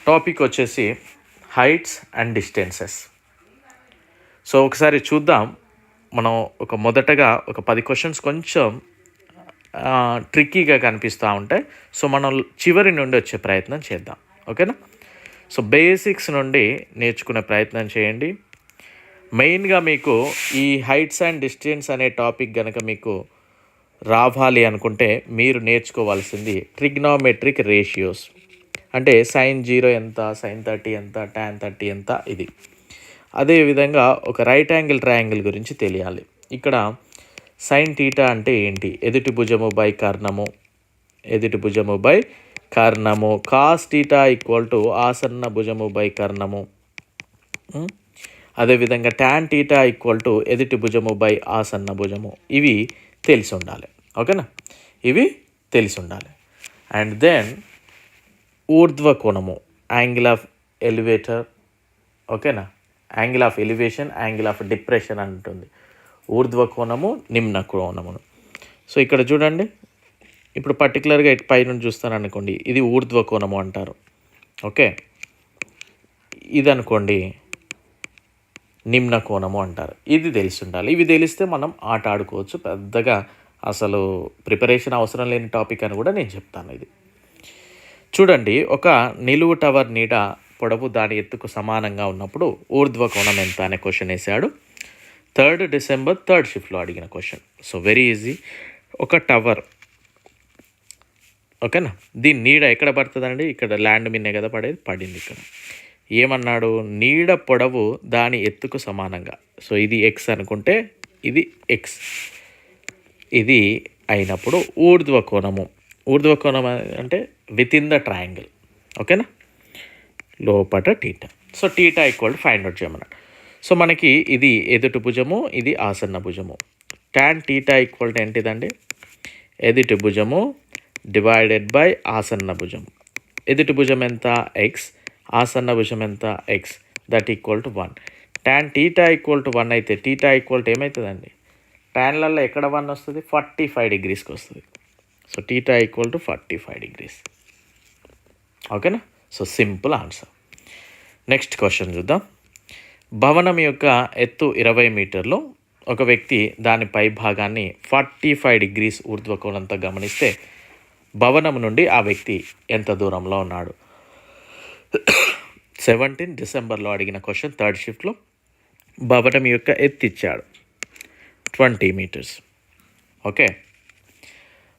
Topic వచ్చేసి heights and distances. So ఒకసారి చూద్దాం. మనం మొదటగా ఒక 10 క్వశ్చన్స్ కొంచెం ట్రిక్కీగా కనిపిస్తూ ఉంటాయి. సో మనం చివరి నుండి వచ్చే ప్రయత్నం చేద్దాం. ఓకేనా? సో బేసిక్స్ నుండి నేర్చుకునే ప్రయత్నం చేయండి. మెయిన్గా మీకు ఈ హైట్స్ అండ్ డిస్టెన్స్ అనే టాపిక్ కనుక మీకు రావాలి అనుకుంటే మీరు నేర్చుకోవాల్సింది ట్రిగ్నోమెట్రిక్ రేషియోస్. అంటే sin 0 ఎంత, sin 30 ఎంత, tan 30 ఎంత, ఇది. అదేవిధంగా ఒక రైట్ యాంగిల్ ట్రయాంగిల్ గురించి తెలియాలి. ఇక్కడ sin θ అంటే ఏంటి? ఎదుటి భుజము బై కర్ణము, ఎదుటి భుజము బై కర్ణము. cos θ ఈక్వల్ టు ఆసన్న భుజము బై కర్ణము. అదేవిధంగా tan θ ఈక్వల్ టు ఎదుటి భుజము బై ఆసన్న భుజము. ఇవి తెలిసి ఉండాలి. ఓకేనా? ఇవి తెలిసి ఉండాలి. అండ్ దెన్ ఊర్ధ్వ కోణము, యాంగిల్ ఆఫ్ ఎలివేటర్. ఓకేనా? Angle of elevation, angle of depression అంటుంది. ఊర్ధ్వ కోణము, నిమ్న కోణమును. సో ఇక్కడ చూడండి, ఇప్పుడు పర్టికులర్గా ఇటు పైన చూస్తాను అనుకోండి, ఇది ఊర్ధ్వ కోణము అంటారు. ఓకే, ఇది అనుకోండి నిమ్న కోణము అంటారు. ఇది తెలిసి ఉండాలి. ఇవి తెలిస్తే మనం ఆట ఆడుకోవచ్చు. పెద్దగా అసలు ప్రిపరేషన్ అవసరం లేని టాపిక్ అని కూడా నేను చెప్తాను. ఇది చూడండి, ఒక నిలువు టవర్ నీడ పొడవు దాని ఎత్తుకు సమానంగా ఉన్నప్పుడు ఊర్ధ్వ కోణం ఎంత అనే క్వశ్చన్ వేశాడు. 3rd డిసెంబర్ 3rd షిఫ్ట్లో అడిగిన క్వశ్చన్. So very easy. ఒక టవర్, ఓకేనా, దీని నీడ ఎక్కడ పడుతుందండి? ఇక్కడ ల్యాండ్ మీదే కదా పడేది, పడింది ఇక్కడ. ఏమన్నాడు? నీడ పొడవు దాని ఎత్తుకు సమానంగా. సో ఇది ఎక్స్ అనుకుంటే ఇది ఎక్స్, ఇది అయినప్పుడు ఊర్ధ్వ కోణము. ఊర్ధ్వ కోణం అంటే విత్ ఇన్ ద ట్రయాంగిల్. ఓకేనా? లోపట theta. So theta equal find out చేయమన్నాడు. సో మనకి ఇది ఎదుటి భుజము, ఇది ఆసన్న భుజము. tan టీటా ఈక్వల్ టు ఏంటిదండి? ఎదుటి భుజము డివైడెడ్ బై ఆసన్న భుజం. ఎదుటి భుజం ఎంత? ఎక్స్. ఆసన్న భుజం ఎంత? X. That equal to 1. tan theta equal to 1 అయితే టీటా ఈక్వల్ టు ఏమవుతుందండి? ట్యాన్లలో ఎక్కడ 1 వస్తుంది? 45 డిగ్రీస్కి వస్తుంది. So theta equal to 45 degrees. ఓకేనా? So simple answer. Next question చూద్దాం. భవనం యొక్క ఎత్తు 20 మీటర్లు. ఒక వ్యక్తి దాని పై భాగాన్ని 45 డిగ్రీస్ ఊర్ధ్వ కోణంతో గమనిస్తే భవనం నుండి ఆ వ్యక్తి ఎంత దూరంలో ఉన్నాడు? 17 డిసెంబర్లో అడిగిన క్వశ్చన్, 3rd షిఫ్ట్లో. భవనం యొక్క ఎత్తు ఇచ్చాడు 20 మీటర్స్. ఓకే,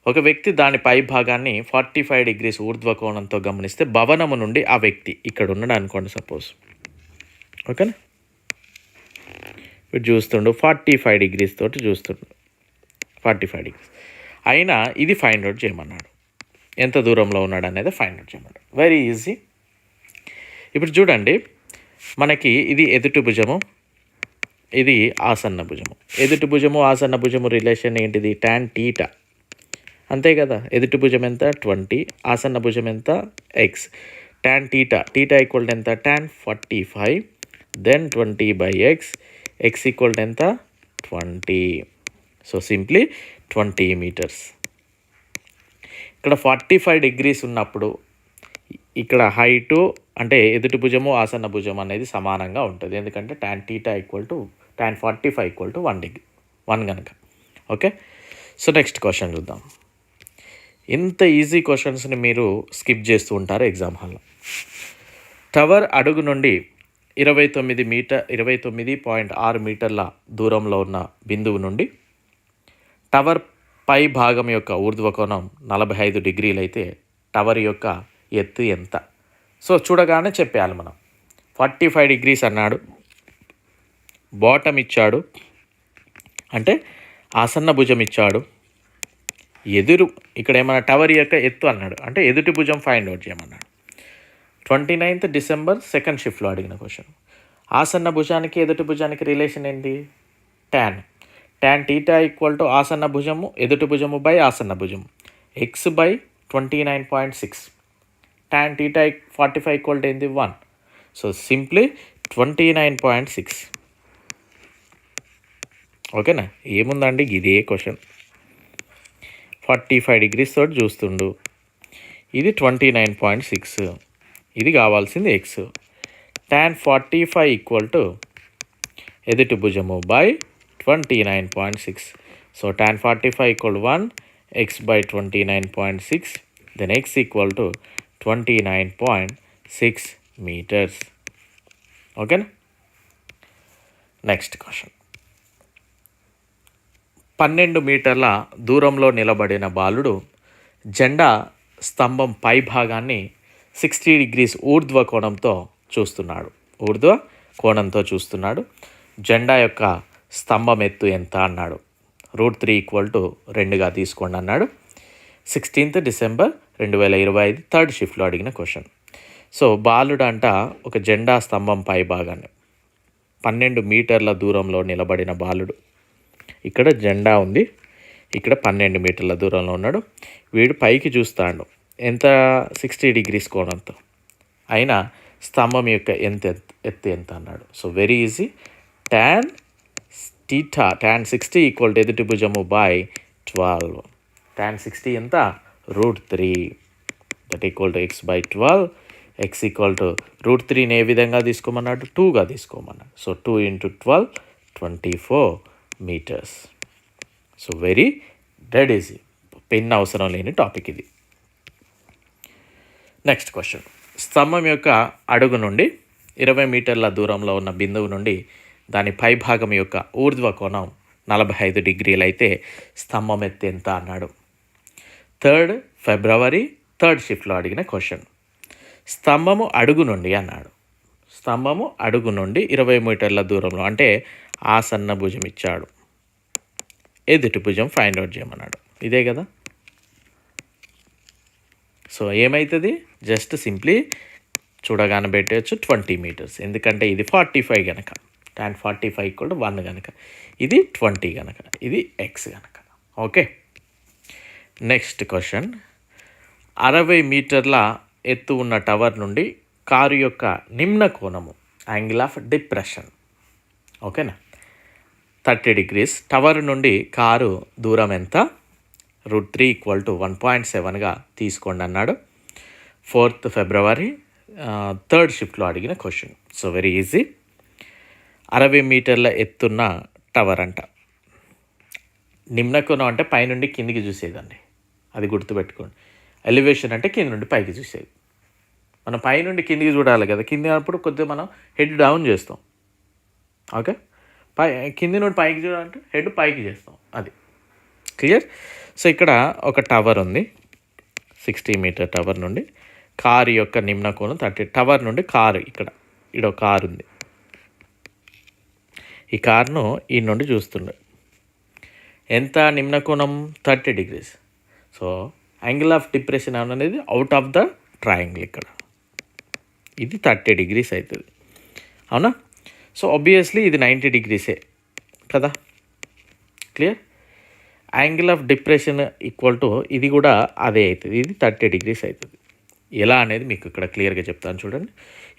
ఒక వ్యక్తి దాని పై భాగాన్ని 45 డిగ్రీస్ ఊర్ధ్వ కోణంతో గమనిస్తే భవనము నుండి ఆ వ్యక్తి ఇక్కడ ఉన్నాడు అనుకోండి, సపోజ్. ఓకేనా? ఇప్పుడు చూస్తుండు 45 డిగ్రీస్ తోటి చూస్తుండు, 45 డిగ్రీస్ అయినా ఇది ఫైండ్ అవుట్ చేయమన్నాడు. ఎంత దూరంలో ఉన్నాడు అనేది ఫైండ్ అవుట్ చేయమన్నాడు. Very easy. ఇప్పుడు చూడండి, మనకి ఇది ఎదుటి భుజము, ఇది ఆసన్న భుజము. ఎదుటి భుజము ఆసన్న భుజము రిలేషన్ ఏంటిది? tan టీటా, అంతే కదా. ఎదుటి భుజం ఎంత? 20. ఆసన్న భుజం ఎంత? X. tan theta, theta equal ఎంత? tan 45, then 20 by x. X equal ఎంత? 20. So simply 20 metres. ఇక్కడ 45 డిగ్రీస్ ఉన్నప్పుడు ఇక్కడ హైటు అంటే ఎదుటి భుజము ఆసన్న భుజం అనేది సమానంగా ఉంటుంది. ఎందుకంటే tan theta equal to tan 45 equal to 1 degree, 1 కనుక. ఓకే, సో నెక్స్ట్ క్వశ్చన్ చూద్దాం. ఇంత ఈజీ క్వశ్చన్స్ని మీరు స్కిప్ చేస్తూ ఉంటారు ఎగ్జామ్ హాల్లో. టవర్ అడుగు నుండి 29.6 మీటర్ల దూరంలో ఉన్న బిందువు నుండి టవర్ పై భాగం యొక్క ఊర్ధ్వ కోణం 45 డిగ్రీలు అయితే టవర్ యొక్క ఎత్తు ఎంత? సో చూడగానే చెప్పేయాలి మనం. 45 డిగ్రీస్ అన్నాడు, బాటమ్ ఇచ్చాడు, అంటే ఆసన్న భుజం ఇచ్చాడు, ఎదురు ఇక్కడ ఏమన్నా టవర్ యొక్క ఎత్తు అన్నాడు, అంటే ఎదుటి భుజం ఫైండ్ అవుట్ చేయమన్నాడు. 29th డిసెంబర్ 2nd షిఫ్ట్లో అడిగిన క్వశ్చన్. ఆసన్న భుజానికి ఎదుటి భుజానికి రిలేషన్ ఏంటి? tan టీటా ఈక్వల్ టు ఆసన్న భుజము ఎదుటి భుజము బై ఆసన్న భుజము, X by 29.6. tan theta 45 equal to ఏంది? 1. So simply 29.6. ఓకేనా? ఏముందండి, ఇదే క్వశ్చన్. 45 డిగ్రీస్ తోటి చూస్తుండు, ఇది 29.6. ఇది కావాల్సింది ఎక్స్. tan 45 ఈక్వల్ టు ఎదుటి భుజము by 29.6. So tan 45 equal 1 x by 29.6, then x equal to 29.6 metres. ఓకేనా? Next question. 12 మీటర్ల దూరంలో నిలబడిన బాలుడు జెండా స్తంభం పై భాగాన్ని 60 degrees ఊర్ధ్వ కోణంతో చూస్తున్నాడు. జెండా యొక్క స్తంభం ఎత్తు ఎంత అన్నాడు. √3 ఈక్వల్ టు 2గా తీసుకోండి అన్నాడు. 16th December 2025 థర్డ్ షిఫ్ట్లో అడిగిన క్వశ్చన్. సో బాలుడు అంట ఒక జెండా స్తంభం పై భాగాన్ని 12 మీటర్ల దూరంలో నిలబడిన బాలుడు. ఇక్కడ జెండా ఉంది, ఇక్కడ 12 మీటర్ల దూరంలో ఉన్నాడు. వీడు పైకి చూస్తాడు ఎంత, 60 degrees కోణంతో. అయినా స్తంభం యొక్క ఎత్తు ఎంత అన్నాడు. So very easy. tan 60 equal to ఎదుటి భుజము బై 12. tan 60 ఎంత, √3, that equal to x by 12. X equal to √3ని ఏ విధంగా తీసుకోమన్నాడు, 2గా తీసుకోమన్నాడు. So 2 × 12 24 meters. So very dead easy, pen అవసరం లేని టాపిక్ ఇది. Next question. స్తంభం యొక్క అడుగు నుండి 20 మీటర్ల దూరంలో ఉన్న బిందువు నుండి దాని పై భాగం యొక్క ఊర్ధ్వ కోణం 45 degrees అయితే స్తంభం ఎత్తు ఎంత అన్నాడు. 3rd February థర్డ్ షిఫ్ట్లో అడిగిన క్వశ్చన్. స్తంభము అడుగు నుండి అన్నాడు. స్తంభము అడుగు నుండి 20 మీటర్ల దూరంలో, అంటే ఆసన్న భుజం ఇచ్చాడు. ఎదుటి భుజం ఫైండ్ అవుట్ చేయమన్నాడు. ఇదే కదా. సో ఏమవుతుంది, జస్ట్ సింప్లీ చూడగానే పెట్టవచ్చు 20 meters. ఎందుకంటే ఇది 45 కనుక, tan 45 ఈక్వల్ టు 1 కనుక, ఇది 20 కనుక, ఇది ఎక్స్ కనుక. ఓకే. Next question. 60 మీటర్ల ఎత్తు ఉన్న టవర్ నుండి కారు యొక్క నిమ్న కోణము, యాంగిల్ ఆఫ్ డిప్రెషన్, ఓకేనా, 30 degrees. టవర్ నుండి కారు దూరం ఎంత, √3 ఈక్వల్ టు 1.7గా తీసుకోండి అన్నాడు. 4th February థర్డ్ షిఫ్ట్లో అడిగిన క్వశ్చన్. So very easy. 60 మీటర్ల ఎత్తున్న టవర్ అంట. నిమ్న కోణం అంటే పైనుండి కిందికి చూసేదండి, అది గుర్తుపెట్టుకోండి. ఎలివేషన్ అంటే కింద నుండి పైకి చూసేది. మనం పైనుండి కిందికి చూడాలి కదా, కింది అప్పుడు కొద్దిగా మనం హెడ్ డౌన్ చేస్తాం. ఓకే, కింది నుండి పైకి చూడాలంటే హెడ్ పైకి చేస్తాం, అది క్లియర్. సో ఇక్కడ ఒక టవర్ ఉంది, 60 మీటర్ టవర్ నుండి కారు యొక్క నిమ్న కోణం 30. టవర్ నుండి కారు, ఇక్కడ కారు ఉంది. ఈ కారును ఈ నుండి చూస్తుండే ఎంత నిమ్న కోణం, 30 degrees. So angle of depression అనేది అవుట్ ఆఫ్ ద ట్రయాంగిల్, ఇక్కడ ఇది 30 degrees అవుతుంది, అవునా. సో ఆబ్వియస్లీ ఇది 90 degrees కదా, clear. Angle of depression equal to ఇది కూడా అదే అవుతుంది, ఇది 30 degrees అవుతుంది. ఎలా అనేది మీకు ఇక్కడ క్లియర్గా చెప్తాను చూడండి.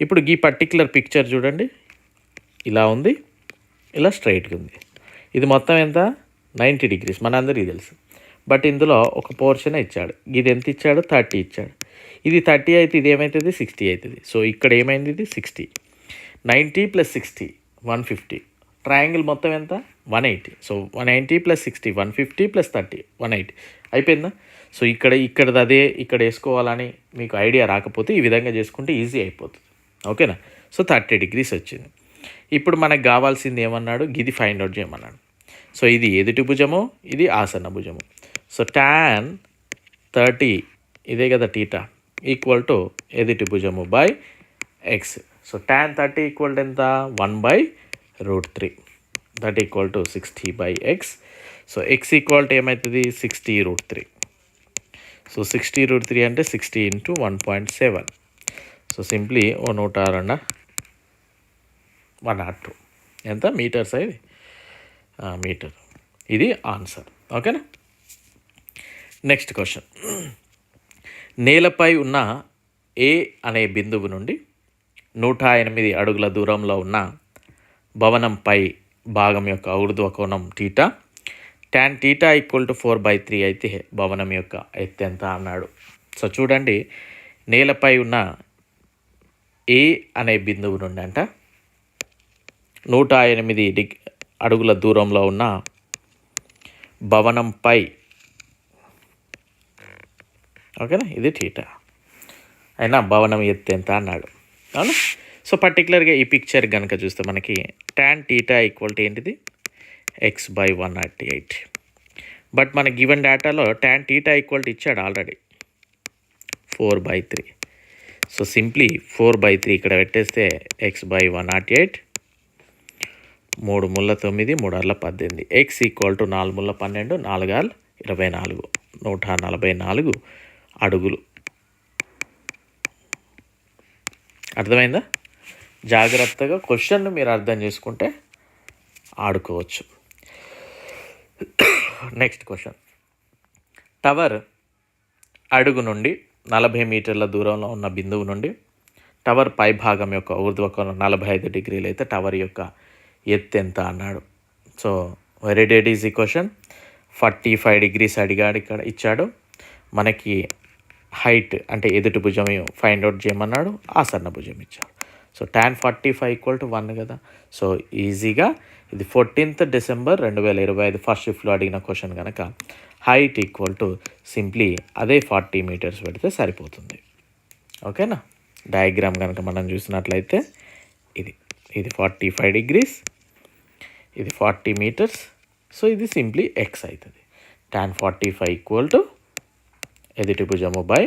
ఇప్పుడు ఈ పర్టిక్యులర్ పిక్చర్ చూడండి, ఇలా ఉంది, ఇలా స్ట్రైట్గా ఉంది. ఇది మొత్తం ఎంత, 90 degrees, మనందరికీ తెలుసు. బట్ ఇందులో ఒక పోర్షన్ ఇచ్చాడు, ఇది ఎంత ఇచ్చాడు, 30 ఇచ్చాడు. ఇది 30 అయితే ఇది ఏమవుతుంది, 60 అవుతుంది. సో ఇక్కడ ఏమైంది, ఇది 60. 90 + 60 150. ట్రయాంగిల్ మొత్తం ఎంత, 180. సో 190 + 60 150 + 30 180 అయిపోయిందా. సో ఇక్కడది అదే ఇక్కడ వేసుకోవాలని మీకు ఐడియా రాకపోతే ఈ విధంగా చేసుకుంటే ఈజీ అయిపోతుంది, ఓకేనా. సో 30 degrees వచ్చింది. ఇప్పుడు మనకు కావాల్సింది ఏమన్నాడు, ఇది ఫైండ్ అవుట్ చేయమన్నాడు. సో ఇది ఎదుటి భుజము, ఇది ఆసన్న భుజము. సో tan 30 ఇదే కదా తీటా, ఈక్వల్ టు ఎదుటి భుజము by X. So tan 30 equal to ఎంత, 1/√3, that equal to 60/x. So x equal to ఏమవుతుంది, 60√3. సో 60√3 అంటే 60 × 1.7. సో సింప్లీ 102 ఎంత మీటర్స్, ఇది మీటర్. ఇది ఆన్సర్, ఓకేనా. Next question. నేలపై ఉన్న ఏ అనే బిందువు నుండి 108 అడుగుల దూరంలో ఉన్న భవనంపై భాగం యొక్క ఊర్ధ్వ కోణం theta, tan theta equal to 4/3 అయితే భవనం యొక్క ఎత్తు ఎంత అన్నాడు. సో చూడండి, నేలపై ఉన్న ఏ అనే బిందువు నుండి అంట 108 అడుగుల దూరంలో ఉన్న భవనంపై, ఓకేనా, ఇది థీటా అయినా భవనం ఎత్తు ఎంత అన్నాడు. అవును. సో పర్టికులర్గా ఈ పిక్చర్ కనుక చూస్తే మనకి tan θ ఈక్వల్ టు ఏంటిది x/108. బట్ మన గివెన్ డేటాలో tan θ ఈక్వల్ టు ఇచ్చాడు ఆల్రెడీ 4/3. సో సింప్లీ 4/3 ఇక్కడ పెట్టేస్తే x/108, 3 ముళ్ళ 9, 3 18, x ఈక్వల్ టు 4 ముళ్ళ 12, 4 24, 144 అడుగులు. అర్థమైందా? జాగ్రత్తగా క్వశ్చన్ను మీరు అర్థం చేసుకుంటే ఆడుకోవచ్చు. Next question. టవర్ అడుగు నుండి 40 మీటర్ల దూరంలో ఉన్న బిందువు నుండి టవర్ పై భాగం యొక్క ఊర్ధ్వకోణం 45 డిగ్రీలు అయితే టవర్ యొక్క ఎత్తు ఎంత అన్నాడు. So very date easy question. 45 degrees అడిగాడు, ఇక్కడ ఇచ్చాడు. మనకి హైట్ అంటే ఎదుటి భుజం ఫైండ్ అవుట్ చేయమన్నాడు, ఆసన్న భుజం ఇచ్చాడు. సో tan 45 ఈక్వల్ టు 1 కదా. సో ఈజీగా ఇది 14th డిసెంబర్ 2025 ఫస్ట్ షిఫ్ట్లో అడిగిన క్వశ్చన్ కనుక హైట్ ఈక్వల్ టు సింప్లీ అదే 40 మీటర్స్ పెడితే సరిపోతుంది. ఓకేనా. డయాగ్రామ్ కనుక మనం చూసినట్లయితే ఇది 45 డిగ్రీస్, ఇది 40 మీటర్స్. సో ఇది సింప్లీ ఎక్స్ అవుతుంది. tan 45 ఈక్వల్ టు ఎదుటి భుజము బై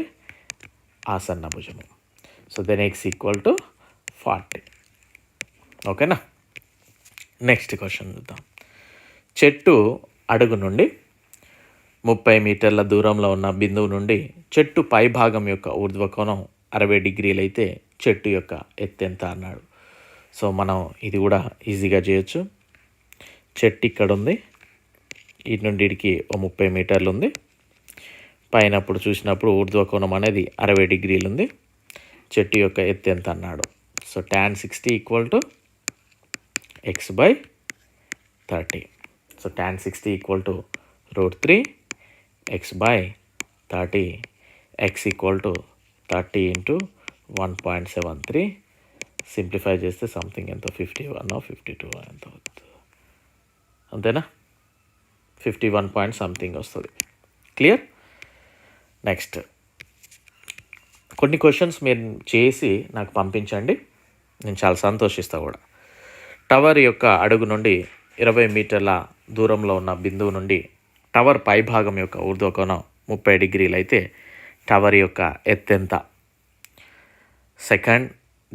ఆసన్న భుజము. So then x equal to 40. ఓకేనా. నెక్స్ట్ క్వశ్చన్ చూద్దాం. చెట్టు అడుగు నుండి 30 మీటర్ల దూరంలో ఉన్న బిందువు నుండి చెట్టు పై భాగం యొక్క ఊర్ధ్వకోణం 60 డిగ్రీలు అయితే చెట్టు యొక్క ఎత్తు ఎంత అన్నాడు. సో మనం ఇది కూడా ఈజీగా చేయొచ్చు. చెట్టు ఇక్కడ ఉంది, ఇటు నుండి ఇడికి 30 మీటర్లు ఉంది. పైన అప్పుడు చూసినప్పుడు ఊర్ధ్వకోణం అనేది 60 డిగ్రీలు ఉంది. చెట్టు యొక్క ఎత్తు ఎంత అన్నాడు. So tan 60 equal to x/30. So tan 60 equal to √3 x/30. x equal to 30 into 1.73. Simplify చేస్తే సంథింగ్ ఎంతో 51 or 52 ఎంత అవుతుంది, అంతేనా. 51 పాయింట్ సంథింగ్ వస్తుంది. క్లియర్. నెక్స్ట్ కొన్ని క్వశ్చన్స్ మీరు చేసి నాకు పంపించండి, నేను చాలా సంతోషిస్తాను కూడా. టవర్ యొక్క అడుగు నుండి 20 మీటర్ల దూరంలో ఉన్న బిందువు నుండి టవర్ పై భాగం యొక్క ఊర్ధ్వకోణం 30 డిగ్రీలు అయితే టవర్ యొక్క ఎత్తు ఎంత. 2nd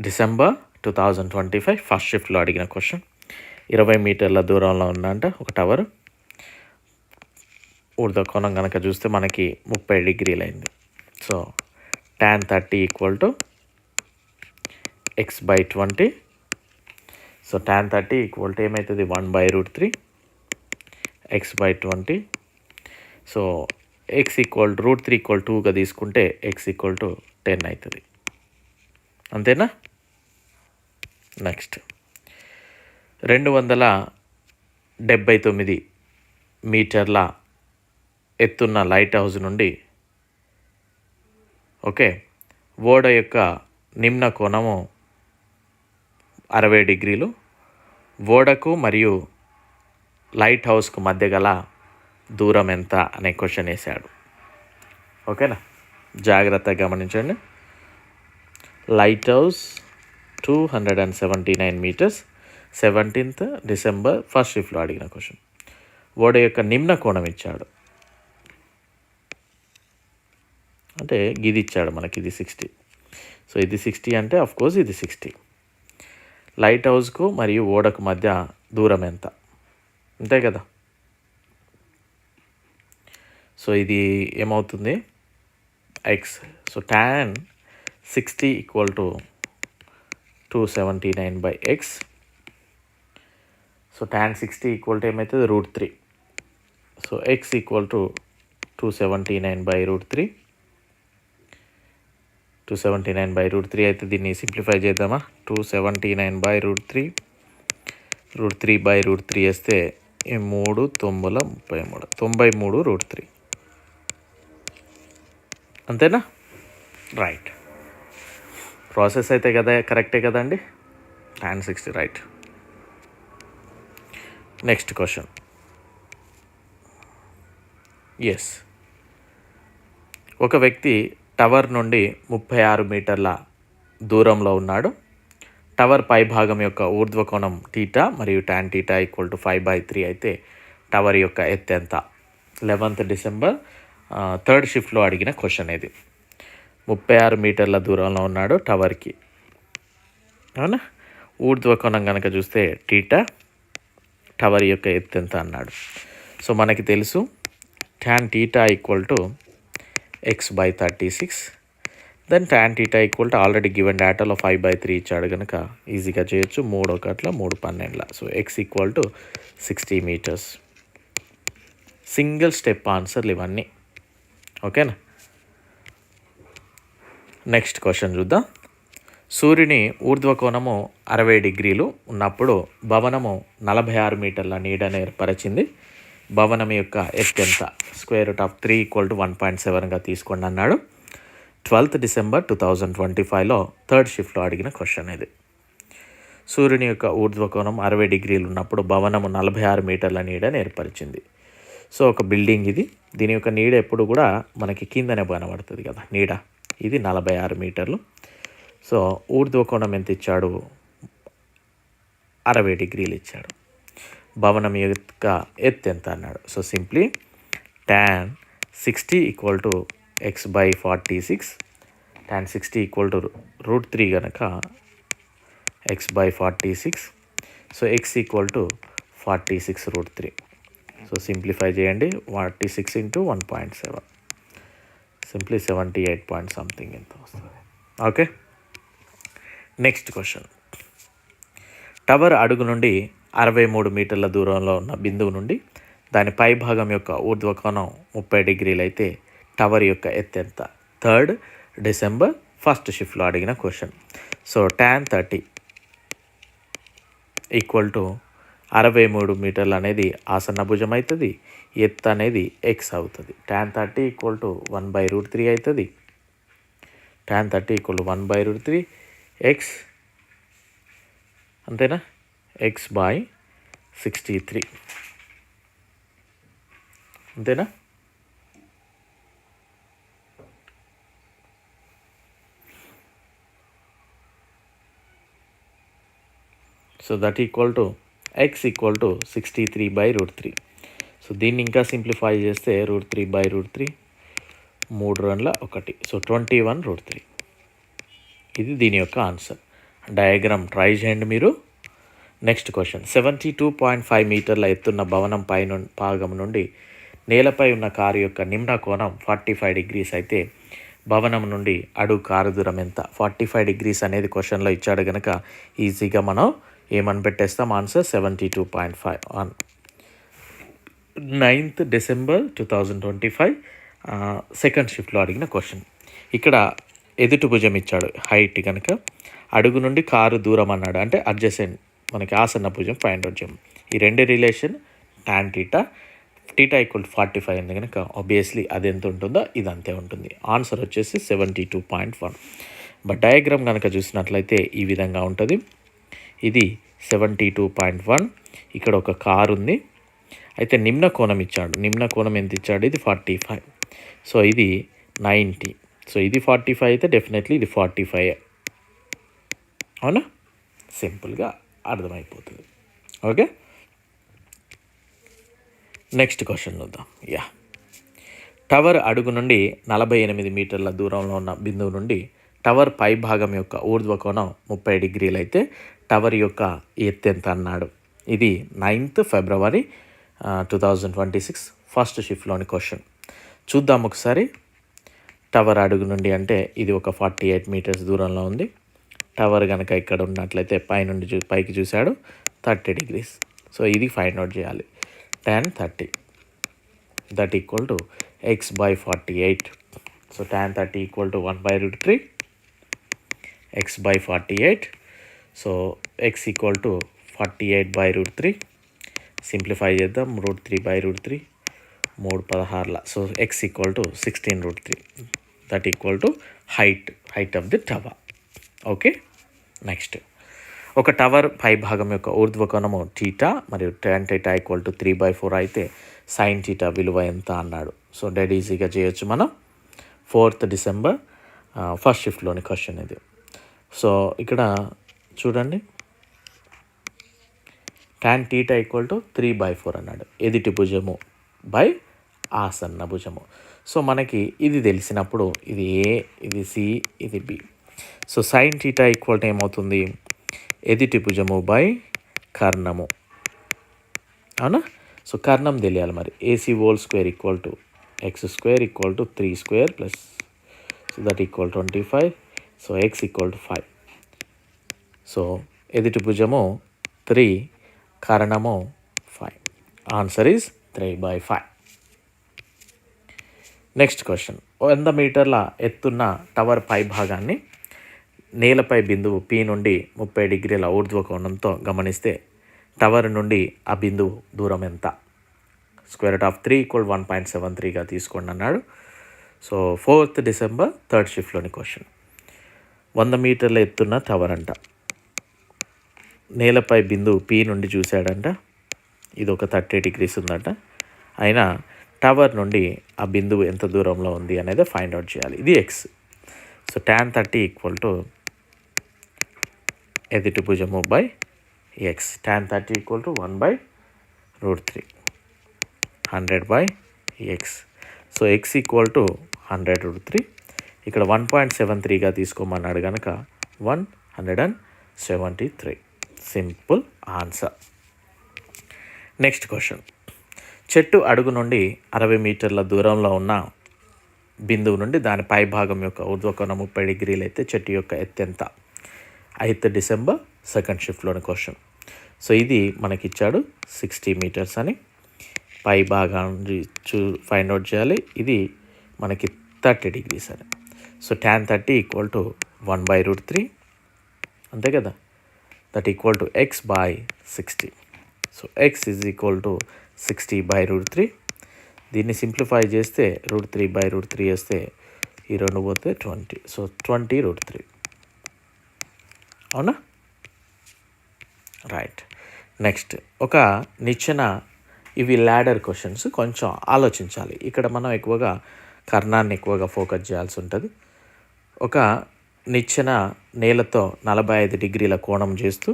డిసెంబర్ 2025 ఫస్ట్ షిఫ్ట్లో అడిగిన క్వశ్చన్. 20 మీటర్ల దూరంలో ఉందంట ఒక టవర్. ఊర్ధ్వకోణం కనుక చూస్తే మనకి 30 డిగ్రీలు అయింది. So tan 30 equal to x/20. So tan 30 equal to ఏమవుతుంది 1/√3 x/20. So x equal to √3 equal 2గా తీసుకుంటే x ఈక్వల్ టు 10 అవుతుంది, అంతేనా. నెక్స్ట్ 279 మీటర్ల ఎత్తున్న లైట్ హౌస్ నుండి ఓకే ఓడ యొక్క నిమ్న కోణము 60 డిగ్రీలు. ఓడకు మరియు లైట్ హౌస్కు మధ్య గల దూరం ఎంత అనే క్వశ్చన్ వేశాడు. ఓకేనా. జాగ్రత్తగా గమనించండి. Lighthouse 279 metres, 17th December first షిఫ్ట్లో అడిగిన క్వశ్చన్. ఓడ యొక్క నిమ్న కోణం ఇచ్చాడు, అంటే ఇది ఇచ్చాడు మనకి, ఇది 60. సో ఇది 60 అంటే అఫ్కోర్స్ ఇది 60. లైట్ హౌస్కు మరియు ఓడకు మధ్య దూరం ఎంత, అంతే కదా. సో ఇది ఏమవుతుంది X. So tan 60 equal to 279/x. So tan 60 equal to ఏమవుతుంది √3. So x equal to 279/√3. 279/√3 అయితే దీన్ని సింప్లిఫై చేద్దామా. 279/√3 √3/√3 వేస్తే 3 9 33 93/√3, అంతేనా. రైట్. ప్రాసెస్ అయితే కదా కరెక్టే కదండి. tan 60 right. Next question. Yes, ఒక వ్యక్తి టవర్ నుండి 36 మీటర్ల దూరంలో ఉన్నాడు. టవర్ పై భాగం యొక్క ఊర్ధ్వకోణం θ మరియు tan θ = 5/3 అయితే టవర్ యొక్క ఎత్తు ఎంత? 11th డిసెంబర్ థర్డ్ షిఫ్ట్లో అడిగిన క్వశ్చన్ ఇది. 36 మీటర్ల దూరంలో ఉన్నాడు టవర్కి, అవునా? ఊర్ధ్వకోణం కనుక చూస్తే θ, టవర్ యొక్క ఎత్తు ఎంత అన్నాడు. సో మనకి తెలుసు tan θ = x/36. Then tan θ already given డేటాలో 5/3 ఇచ్చాడు కనుక ఈజీగా చేయొచ్చు. 3 1 3 12. So x = 60 metres. Single step ఆన్సర్లు ఇవన్నీ, ఓకేనా? నెక్స్ట్ క్వశ్చన్ చూద్దాం. సూర్యుని ఊర్ధ్వకోణము 60 డిగ్రీలు ఉన్నప్పుడు భవనము 46 మీటర్ల నీడను ఏర్పరిచింది. భవనం యొక్క ఎత్తు ఎంత? √3 = 1.7గా తీసుకోండి అన్నాడు. 12th డిసెంబర్ 2025లో థర్డ్ షిఫ్ట్లో అడిగిన క్వశ్చన్ ఇది. సూర్యుని యొక్క ఊర్ధ్వకోణం 60 డిగ్రీలు ఉన్నప్పుడు భవనము 46 మీటర్ల నీడను ఏర్పరిచింది. సో ఒక బిల్డింగ్ ఇది. దీని యొక్క నీడ ఎప్పుడు కూడా మనకి కిందనే కనబడుతుంది కదా నీడ. ఇది 46 మీటర్లు. సో ఊర్ధ్వకోణం ఎంత ఇచ్చాడు? 60 డిగ్రీలు ఇచ్చాడు. భవనం యొక్క ఎత్తు ఎంత అన్నాడు. So simply tan 60 = x/46. tan 60 = √3 కనుక x/46. So x = 46 √3. So simplify చేయండి. 46 × 1.7, సింప్లీ 78 పాయింట్ సంథింగ్ ఎంత వస్తుంది. Okay, next question. టవర్ అడుగు నుండి 63 మీటర్ల దూరంలో ఉన్న బిందువు నుండి దాని పై భాగం యొక్క ఊర్ధ్వకోణం 30 డిగ్రీలు అయితే టవర్ యొక్క ఎత్తు ఎంత? 3rd డిసెంబర్ ఫస్ట్ షిఫ్ట్లో అడిగిన క్వశ్చన్. సో tan 30 = 63 మీటర్లు అనేది ఆసన్న భుజం అవుతుంది. ఎత్తు అనేది x అవుతుంది. tan 30 = 1/√3 అవుతుంది. tan 30 = 1/√3 x, అంతేనా? x/63, అంతేనా? So that equal to x = 63/√3. So దీన్ని ఇంకా సింప్లిఫై చేస్తే √3/√3, 3 రన్ల 1, సో 21√3. ఇది దీని యొక్క ఆన్సర్. డయాగ్రామ్ ట్రై చేయండి మీరు. Next question. 72.5 మీటర్ల ఎత్తున్న భవనం భాగం నుండి నేలపై ఉన్న కారు యొక్క నిమ్న కోణం 45 డిగ్రీస్ అయితే భవనం నుండి అడుగు కారు దూరం ఎంత? 45 డిగ్రీస్ అనేది క్వశ్చన్లో ఇచ్చాడు కనుక ఈజీగా మనం ఏమని పెట్టేస్తాం? Answer 72.5 on 9th December 2025 second షిఫ్ట్లో అడిగిన క్వశ్చన్. ఇక్కడ ఎదుటి భుజం ఇచ్చాడు హైట్ కనుక అడుగు నుండి కారు దూరం అన్నాడు, అంటే అడ్జసెంట్ మనకి ఆసన్న భుజం ఫైండ్ అవుట్ చేయం. ఈ రెండు రిలేషన్ tan θ = 45 ఉంది కనుక ఆబ్వియస్లీ అది ఎంత ఉంటుందో ఇది అంతే ఉంటుంది. ఆన్సర్ వచ్చేసి 72.1. బట్ డయాగ్రామ్ కనుక చూసినట్లయితే ఈ విధంగా ఉంటుంది. ఇది 72.1. ఇక్కడ ఒక కారు ఉంది. అయితే నిమ్న కోణం ఇచ్చాడు. నిమ్న కోణం ఎంత ఇచ్చాడు? ఇది 45. సో ఇది 90. సో ఇది 45 అయితే డెఫినెట్లీ ఇది 45, అవునా? సింపుల్గా అర్థమైపోతుంది. ఓకే, నెక్స్ట్ క్వశ్చన్ చూద్దాం. టవర్ అడుగు నుండి 48 మీటర్ల దూరంలో ఉన్న బిందువు నుండి టవర్ పై భాగం యొక్క ఊర్ధ్వకోణం 30 డిగ్రీలు అయితే టవర్ యొక్క ఎత్తు ఎంత అన్నాడు. ఇది 9th ఫిబ్రవరి 2026 ఫస్ట్ షిఫ్ట్లోని క్వశ్చన్. చూద్దాం ఒకసారి. టవర్ అడుగు నుండి అంటే ఇది ఒక 48 మీటర్స్ దూరంలో ఉంది. టవర్ కనుక ఇక్కడ ఉన్నట్లయితే పైనుండి పైకి చూశాడు 30 డిగ్రీస్. సో ఇది ఫైండ్ అవుట్ చేయాలి. tan 30 that equal to x/48. So tan 30 = 1/√3 x/48. So x = 48/√3. Simplify చేద్దాం. √3/√3, 3 16. So x = 16√3. That equal to height of the tower. Okay. Next, ఒక టవర్ పై భాగం యొక్క ఊర్ధ్వకోణము టీటా మరియు tan θ = 3/4 అయితే sin θ విలువ ఎంత అన్నాడు. సో డెడ్ ఈజీగా చేయొచ్చు మనం. 4th డిసెంబర్ ఫస్ట్ షిఫ్ట్లోని క్వశ్చన్ ఇది. సో ఇక్కడ చూడండి, tan θ = 3/4 అన్నాడు. ఎదుటి భుజము బై ఆసన్న భుజము. సో మనకి ఇది తెలిసినప్పుడు ఇది ఏ, ఇది సి, ఇది బి. సో sin θ = ఏమవుతుంది, ఎదుటి భుజము బై కర్ణము, అవునా. సో కర్ణం తెలియాలి మరి. AC² = x² = 3² plus so that equal 25. So x = 5. So ఎదుటి భుజము 3, కర్ణము 5. Answer is 3/5. నెక్స్ట్ క్వశ్చన్, 100 మీటర్ల ఎత్తున్న టవర్ పై భాగాన్ని నేలపై బిందువు P నుండి 30 డిగ్రీల ఊర్ధ్వకోణంతో గమనిస్తే టవర్ నుండి ఆ బిందువు దూరం ఎంత? √3 = 1.73గా తీసుకోండి అన్నాడు. సో 4th డిసెంబర్ థర్డ్ షిఫ్ట్లోని క్వశ్చన్. 100 మీటర్ల ఎత్తున్న టవర్ అంట, నేలపై బిందువు P నుండి చూశాడంట, ఇది ఒక 30 degrees ఉందంట. అయినా టవర్ నుండి ఆ బిందువు ఎంత దూరంలో ఉంది అనేది ఫైండ్ అవుట్ చేయాలి. ఇది x. సో tan 30 = ఎదుటి భుజము by x. tan 30 = 1/√3, 100/x. So x = 100√3. ఇక్కడ 1.73గా తీసుకోమన్నాడు కనుక 173. Simple answer. నెక్స్ట్ క్వశ్చన్, చెట్టు అడుగు నుండి 60 మీటర్ల దూరంలో ఉన్న బిందువు నుండి దాని పై భాగం యొక్క ఊర్ధ్వకోణం 30 డిగ్రీలు అయితే చెట్టు యొక్క ఎత్తు ఎంత? 8th డిసెంబర్ సెకండ్ షిఫ్ట్లోని క్వశ్చన్. సో ఇది మనకిచ్చాడు 60 meters అని. పై భాగాన్ని ఫైండ్ అవుట్ చేయాలి. ఇది మనకి 30 degrees అని. సో tan 30 = 1/√3 అంతే కదా, that equal to x/60. So x = 60/√3. దీన్ని సింప్లిఫై చేస్తే √3/√3 వేస్తే ఈ 2 పోతే 20. సో 20√3, అవునా. రైట్. నెక్స్ట్, ఒక నిచ్చెన, ఇవి ల్యాడర్ క్వశ్చన్స్, కొంచెం ఆలోచించాలి. ఇక్కడ మనం ఎక్కువగా కర్ణాన్ని ఎక్కువగా ఫోకస్ చేయాల్సి ఉంటుంది. ఒక నిచ్చెన నేలతో 45 డిగ్రీల కోణం చేస్తూ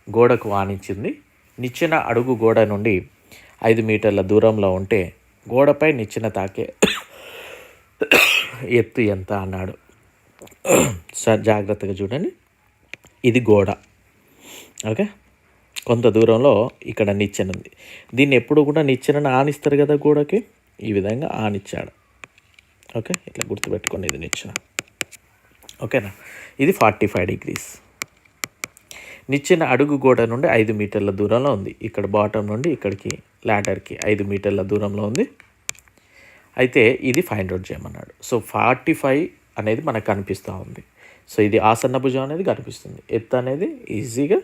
గోడకు ఆనించింది. నిచ్చెన అడుగు గోడ నుండి 5 మీటర్ల దూరంలో ఉంటే గోడపై నిచ్చెన తాకే ఎత్తు ఎంత అన్నాడు. సార్ జాగ్రత్తగా చూడండి, ఇది గోడ, ఓకే. కొంత దూరంలో ఇక్కడ నిచ్చెన ఉంది. దీన్ని ఎప్పుడు కూడా నిచ్చెనను ఆనిస్తారు కదా గోడకి, ఈ విధంగా ఆనిచ్చాడు, ఓకే. ఇట్లా గుర్తుపెట్టుకోండి, ఇది నిచ్చెన, ఓకేనా. ఇది 45 degrees. నిచ్చెన అడుగు గోడ నుండి 5 మీటర్ల దూరంలో ఉంది. ఇక్కడ బాటమ్ నుండి ఇక్కడికి ల్యాడర్కి 5 మీటర్ల దూరంలో ఉంది. అయితే ఇది ఫైండ్ అవుట్ చేయమన్నాడు. సో 45 అనేది మనకు కనిపిస్తూ ఉంది. సో ఇది ఆసన్న భుజం అనేది కనిపిస్తుంది. ఎత్తు అనేది ఈజీగా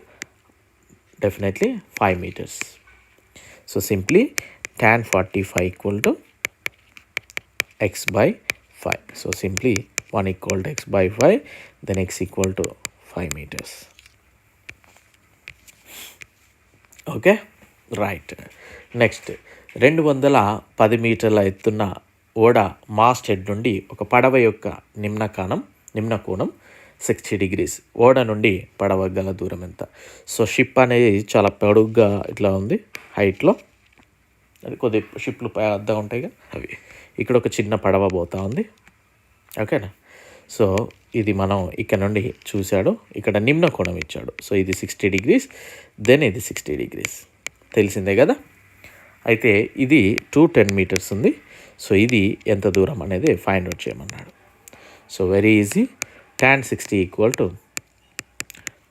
definitely 5 meters. So simply tan 45 = x/5. So simply 1 = x/5, then x = 5 meters. Okay, right. Next, 210 మీటర్ల ఎత్తున్న ఓడ మాస్ట్ హెడ్ నుండి ఒక పడవ యొక్క నిమ్న కోణం 60 degrees. ఓడ నుండి పడవ గల దూరం ఎంత? సో షిప్ అనేది చాలా పొడుగ్గా ఇట్లా ఉంది హైట్లో, అది కొద్ది షిప్లు పెద్దగా ఉంటాయి కదా అవి. ఇక్కడ ఒక చిన్న పడవ పోతా ఉంది, ఓకేనా. సో ఇది మనం ఇక్కడ నుండి చూశాడు, ఇక్కడ నిమ్న కోణం ఇచ్చాడు. సో ఇది 60 degrees, దెన్ ఇది 60 degrees, తెలిసిందే కదా. అయితే ఇది 210 meters ఉంది. సో ఇది ఎంత దూరం అనేది ఫైండ్ అవుట్ చేయమన్నాడు. So very easy. tan 60 =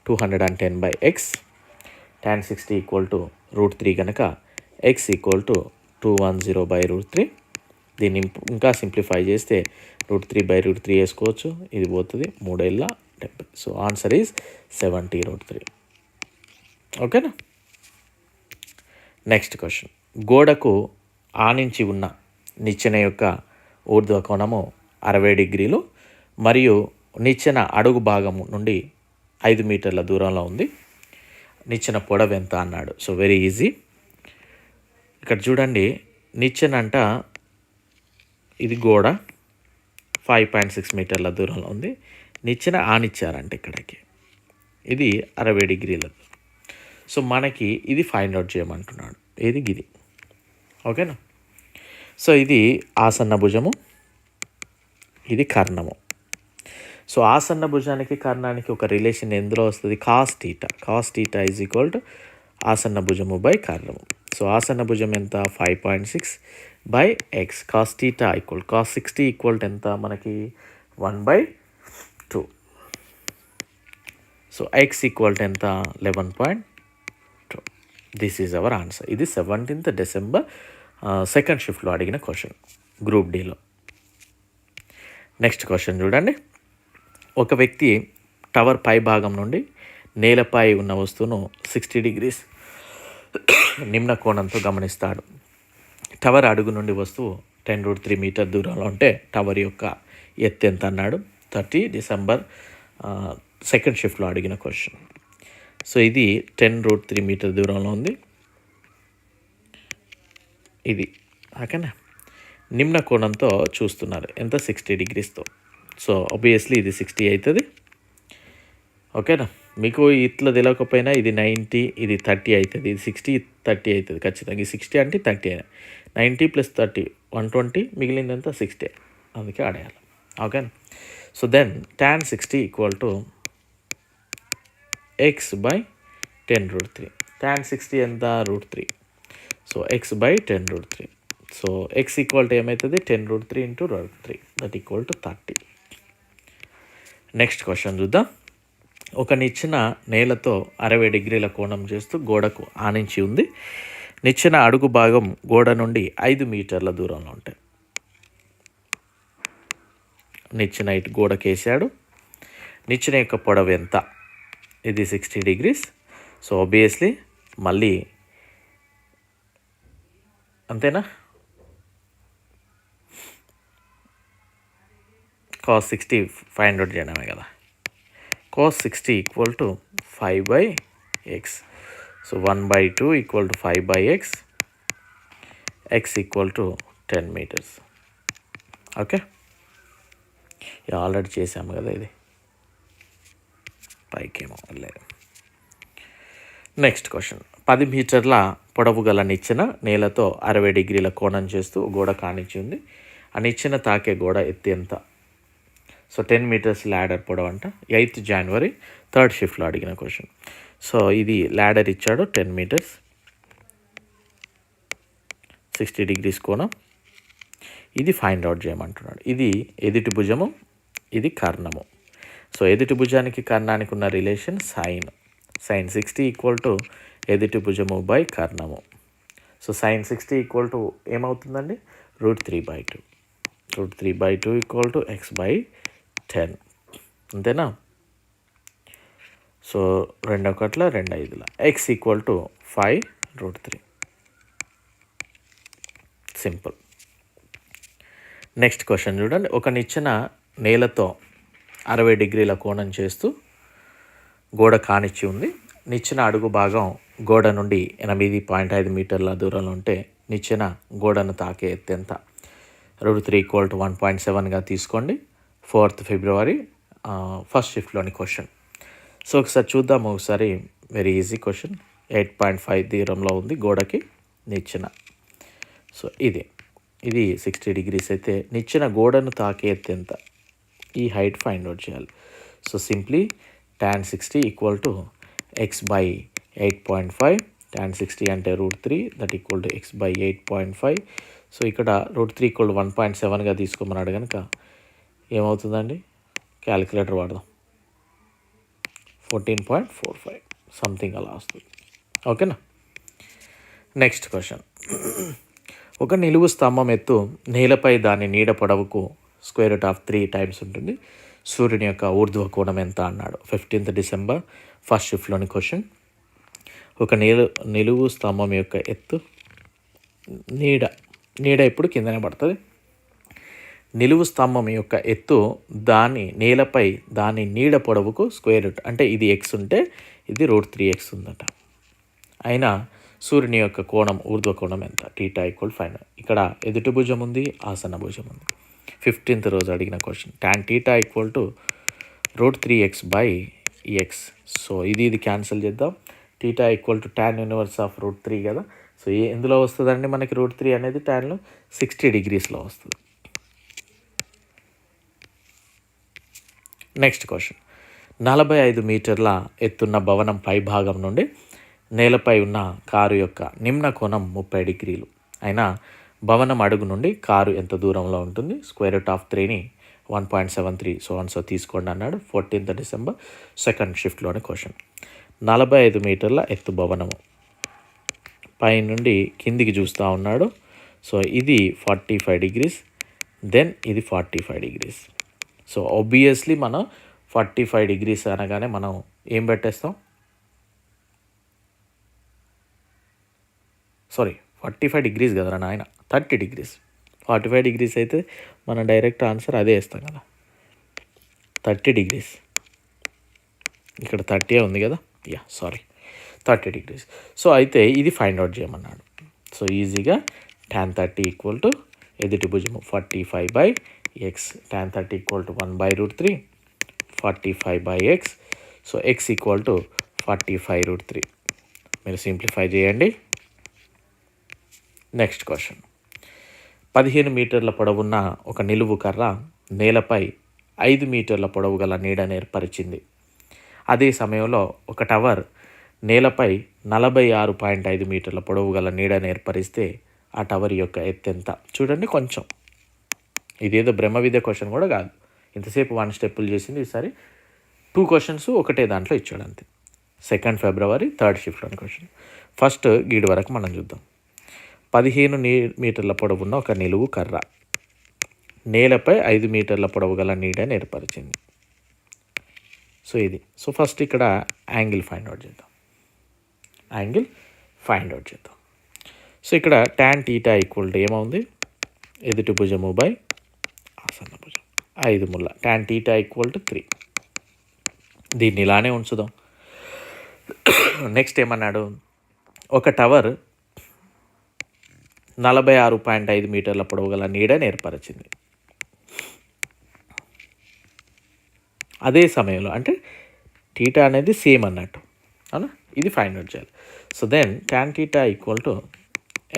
210/x. tan 60 = √3 కనుక x = 210/√3. దీన్ని ఇంకా సింప్లిఫై చేస్తే √3/√3 వేసుకోవచ్చు. ఇది పోతుంది 3×70. So answer is 70√3. ఓకేనా. నెక్స్ట్ క్వశ్చన్, గోడకు ఆనించి ఉన్న నిచ్చెన యొక్క ఊర్ధ్వ కోణము 60 degrees మరియు నిచ్చెన అడుగు భాగం నుండి 5 మీటర్ల దూరంలో ఉంది. నిచ్చెన పొడవు ఎంత అన్నాడు. So very easy. ఇక్కడ చూడండి, నిచ్చెన అంట ఇది గోడ 5.6 మీటర్ల దూరంలో ఉంది. నిచ్చెన ఆనిచ్చారంట ఇక్కడికి, ఇది 60 డిగ్రీల. సో మనకి ఇది ఫైండ్ అవుట్ చేయమంటున్నాడు. ఏది గిది, ఓకేనా. సో ఇది ఆసన్న భుజము, ఇది కర్ణము. సో ఆసన్న భుజానికి కర్ణానికి ఒక రిలేషన్ ఎందులో వస్తుంది? Cos theta. Cos theta is equal to ఆసన్న భుజము బై కర్ణము. సో ఆసన్న భుజం ఎంత? 5.6 by x. Cos theta equal cos 60 equal to ఎంత మనకి? 1/2. సో ఎక్స్ ఈక్వల్ టు ఎంత? 11.2. This is our answer. ఇది 17th డిసెంబర్ సెకండ్ షిఫ్ట్లో అడిగిన క్వశ్చన్, గ్రూప్ డీలో. నెక్స్ట్ క్వశ్చన్ చూడండి. ఒక వ్యక్తి టవర్ పై భాగం నుండి నేలపై ఉన్న వస్తువును 60 degrees నిమ్న కోణంతో గమనిస్తాడు. టవర్ అడుగు నుండి వస్తువు 10√3 మీటర్ దూరంలో ఉంటే టవర్ యొక్క ఎత్తు ఎంత అన్నాడు. 30 డిసెంబర్ సెకండ్ షిఫ్ట్లో అడిగిన క్వశ్చన్. సో ఇది 10√3 మీటర్ దూరంలో ఉంది. ఇది ఓకేనా, నిమ్న కోణంతో చూస్తున్నారు. ఎంత? 60 degreesతో. సో ఆబ్వియస్లీ ఇది 60 అవుతుంది, ఓకేనా. మీకు ఇట్లా తెలియకపోయినా ఇది 90, ఇది 30 అవుతుంది. ఇది 60, 30 అవుతుంది ఖచ్చితంగా. ఇది 60 అంటే 30 అయినా 90 + 30 120, మిగిలిందంతా 60, అందుకే ఆడేయాలి, ఓకేనా. So then tan 60 equal to x by 10√3. tan 60 ఎంత? √3. So x by 10√3. So x equal to ఏమవుతుంది? 10√3 × √3, that equal to 30. Next question చూద్దాం. ఒక నిచ్చెన నేలతో 60 డిగ్రీల కోణం చేస్తూ గోడకు ఆనించి ఉంది. నిచ్చెన అడుగు భాగం గోడ నుండి 5 మీటర్ల దూరంలో ఉంటాయి. నిచ్చెన ఇటు గోడకి వేసాడు. నిచ్చెన యొక్క పొడవు ఎంత? ఇది 60 degrees. సో ఆబ్వియస్లీ మళ్ళీ అంతేనా, cos 60 ఫైండ్ అవుట్ చేయడమే కదా. cos 60 equal to 5/x. So 1/2 equal to 5/x. x equal to 10 meters. Okay, already చేసాము కదా ఇది, పైకేమో లేదు. Next question. 10 మీటర్ల పొడవు గల నిచ్చెన నేలతో 60 డిగ్రీల కోణం చేస్తూ గోడ కానిచ్చి ఉంది. ఆ నిచ్చెన తాకే గోడ ఎత్తు ఎంత? సో 10 meters ల్యాడర్ పొడవు అంట. 8th January థర్డ్ షిఫ్ట్లో అడిగిన క్వశ్చన్. సో ఇది ల్యాడర్ ఇచ్చాడు 10 meters, 60 degrees కోణం. ఇది ఫైండ్ అవుట్ చేయమంటున్నాడు. ఇది ఎదుటి భుజము, ఇది కర్ణము. సో ఎదుటి భుజానికి కర్ణానికి ఉన్న relation sine. Sine 60 equal to ఎదుటి భుజము బై కర్ణము. సో సైన్ 60 ఈక్వల్ టు ఏమవుతుందండి? √3/2. √3/2 ఈక్వల్ టు x బై 10, అంతేనా. So 2 1 2 5 x equal to 5√3. Simple. Next question చూడండి. ఒక నిచ్చెన నేలతో 60 డిగ్రీల కోణం చేస్తూ గోడ కానిచ్చి ఉంది. నిచ్చెన అడుగు భాగం గోడ నుండి 8.5 మీటర్ల దూరంలో ఉంటే నిచ్చెన గోడను తాకే ఎత్తు ఎంత? √3 ఈక్వల్ టు 1.7గా తీసుకోండి. 4th February ఫస్ట్ షిఫ్ట్లోని క్వశ్చన్. సో ఒకసారి చూద్దాము. ఒకసారి వెరీ ఈజీ క్వశ్చన్. 8.5 దూరంలో ఉంది గోడకి నిచ్చెన. సో ఇది 60 degrees అయితే నిచ్చెన గోడను తాకే ఎత్తు ఎంత? ఈ హైట్ ఫైండ్ అవుట్ చేయాలి. So simply tan 60 equal to x by 8.5. tan 60 అంటే √3, that equal to x by 8.5. So ఇక్కడ √3 ఈక్వల్ టు 1.7గా తీసుకోమన్నాడు కనుక ఏమవుతుందండి? క్యాలిక్యులేటర్ వాడదాం. 14.45 సంథింగ్ అలా వస్తుంది, ఓకేనా. Next question. ఒక నిలువు స్తంభం ఎత్తు నేలపై దాని నీడ పొడవుకు √3 times ఉంటుంది. సూర్యుని యొక్క ఊర్ధ్వ కోణం ఎంత అన్నాడు. 15th December ఫస్ట్ షిఫ్ట్లోని క్వశ్చన్. ఒక నిలువు స్తంభం యొక్క ఎత్తు నీడ ఎప్పుడు కిందనే పడుతుంది. నిలువు స్తంభం యొక్క ఎత్తు దాని నేలపై దాని నీడ పొడవుకు స్క్వేర్ రూట్. అంటే ఇది ఎక్స్ ఉంటే ఇది √3x ఉందట. అయినా సూర్యుని యొక్క కోణం ఊర్ధ్వ కోణం ఎంత? θ = 5. ఇక్కడ ఎదుటి భుజం ఉంది, ఆసన్న భుజం ఉంది. 15th రోజు అడిగిన క్వశ్చన్. tan θ = √3x/x. సో ఇది క్యాన్సిల్ చేద్దాం. θ = tan ఇన్వర్స్ ఆఫ్ √3 కదా. సో ఎందులో వస్తుందండి మనకి √3 అనేది? ట్యాన్లో 60 degreesలో వస్తుంది. Next question. 45 మీటర్ల ఎత్తున్న భవనం పై భాగం నుండి నేలపై ఉన్న కారు యొక్క నిమ్న కోణం 30 డిగ్రీలు. అయినా భవనం అడుగు నుండి కారు ఎంత దూరంలో ఉంటుంది? √3ని 1.73 సో తీసుకోండి అన్నాడు. 14th December సెకండ్ షిఫ్ట్లోని క్వశ్చన్. 45 మీటర్ల ఎత్తు భవనము పై నుండి కిందికి చూస్తూ ఉన్నాడు. సో ఇది 45 degrees, దెన్ ఇది 45 degrees. సో ఆబ్వియస్లీ మనం 45 degrees అనగానే మనం ఏం పెట్టేస్తాం? 45 degrees కదరా నాయన, 30 degrees. 45 degrees అయితే మనం డైరెక్ట్ ఆన్సర్ అదే వేస్తాం కదా, 30 degrees. ఇక్కడ 30 ఉంది కదా, 30 degrees. సో అయితే ఇది ఫైండ్ అవుట్ చేయమన్నాడు. సో ఈజీగా tan 30 = ఎదుటి భుజము 45/x. tan 30 = 1/√3, 45/x. So x = 45√3. మీరు సింప్లిఫై చేయండి. Next question. 15 మీటర్ల పొడవున్న ఒక నిలువు కర్ర నేలపై 5 మీటర్ల పొడవు గల నీడను ఏర్పరిచింది. అదే సమయంలో ఒక టవర్ నేలపై 46.5 మీటర్ల పొడవు గల నీడను ఏర్పరిస్తే ఆ టవర్ యొక్క ఎత్తు ఎంత? చూడండి, కొంచెం ఇదేదో బ్రహ్మ విద్య క్వశ్చన్ కూడా కాదు. ఇంతసేపు 1 స్టెప్పులు చేసింది, ఈసారి 2 క్వశ్చన్స్ ఒకటే దాంట్లో ఇచ్చాడు అంతే. 2nd February థర్డ్ షిఫ్ట్లోని క్వశ్చన్. ఫస్ట్ గీడ్ వరకు మనం చూద్దాం. 15 మీటర్ల పొడవున్న ఒక నిలువు కర్ర నేలపై 5 మీటర్ల పొడవు గల నీడని ఏర్పరిచింది. సో ఇది. సో ఫస్ట్ ఇక్కడ యాంగిల్ ఫైండ్ అవుట్ చేద్దాం. సో ఇక్కడ tan θ = ఏమవుంది? ఎదుటి భుజము బై ఆసన్న భుజం, 5 ముళ్ళ. tan θ = 3. దీన్ని ఇలానే ఉంచుదాం. నెక్స్ట్ ఏమన్నాడు? ఒక టవర్ 46.5 మీటర్ల పొడవు గల నీడని ఏర్పరిచింది. అదే సమయంలో అంటే θ అనేది సేమ్ అన్నట్టు, అవునా? ఇది ఫైండ్ అవుట్ చేయాలి. So then tan θ =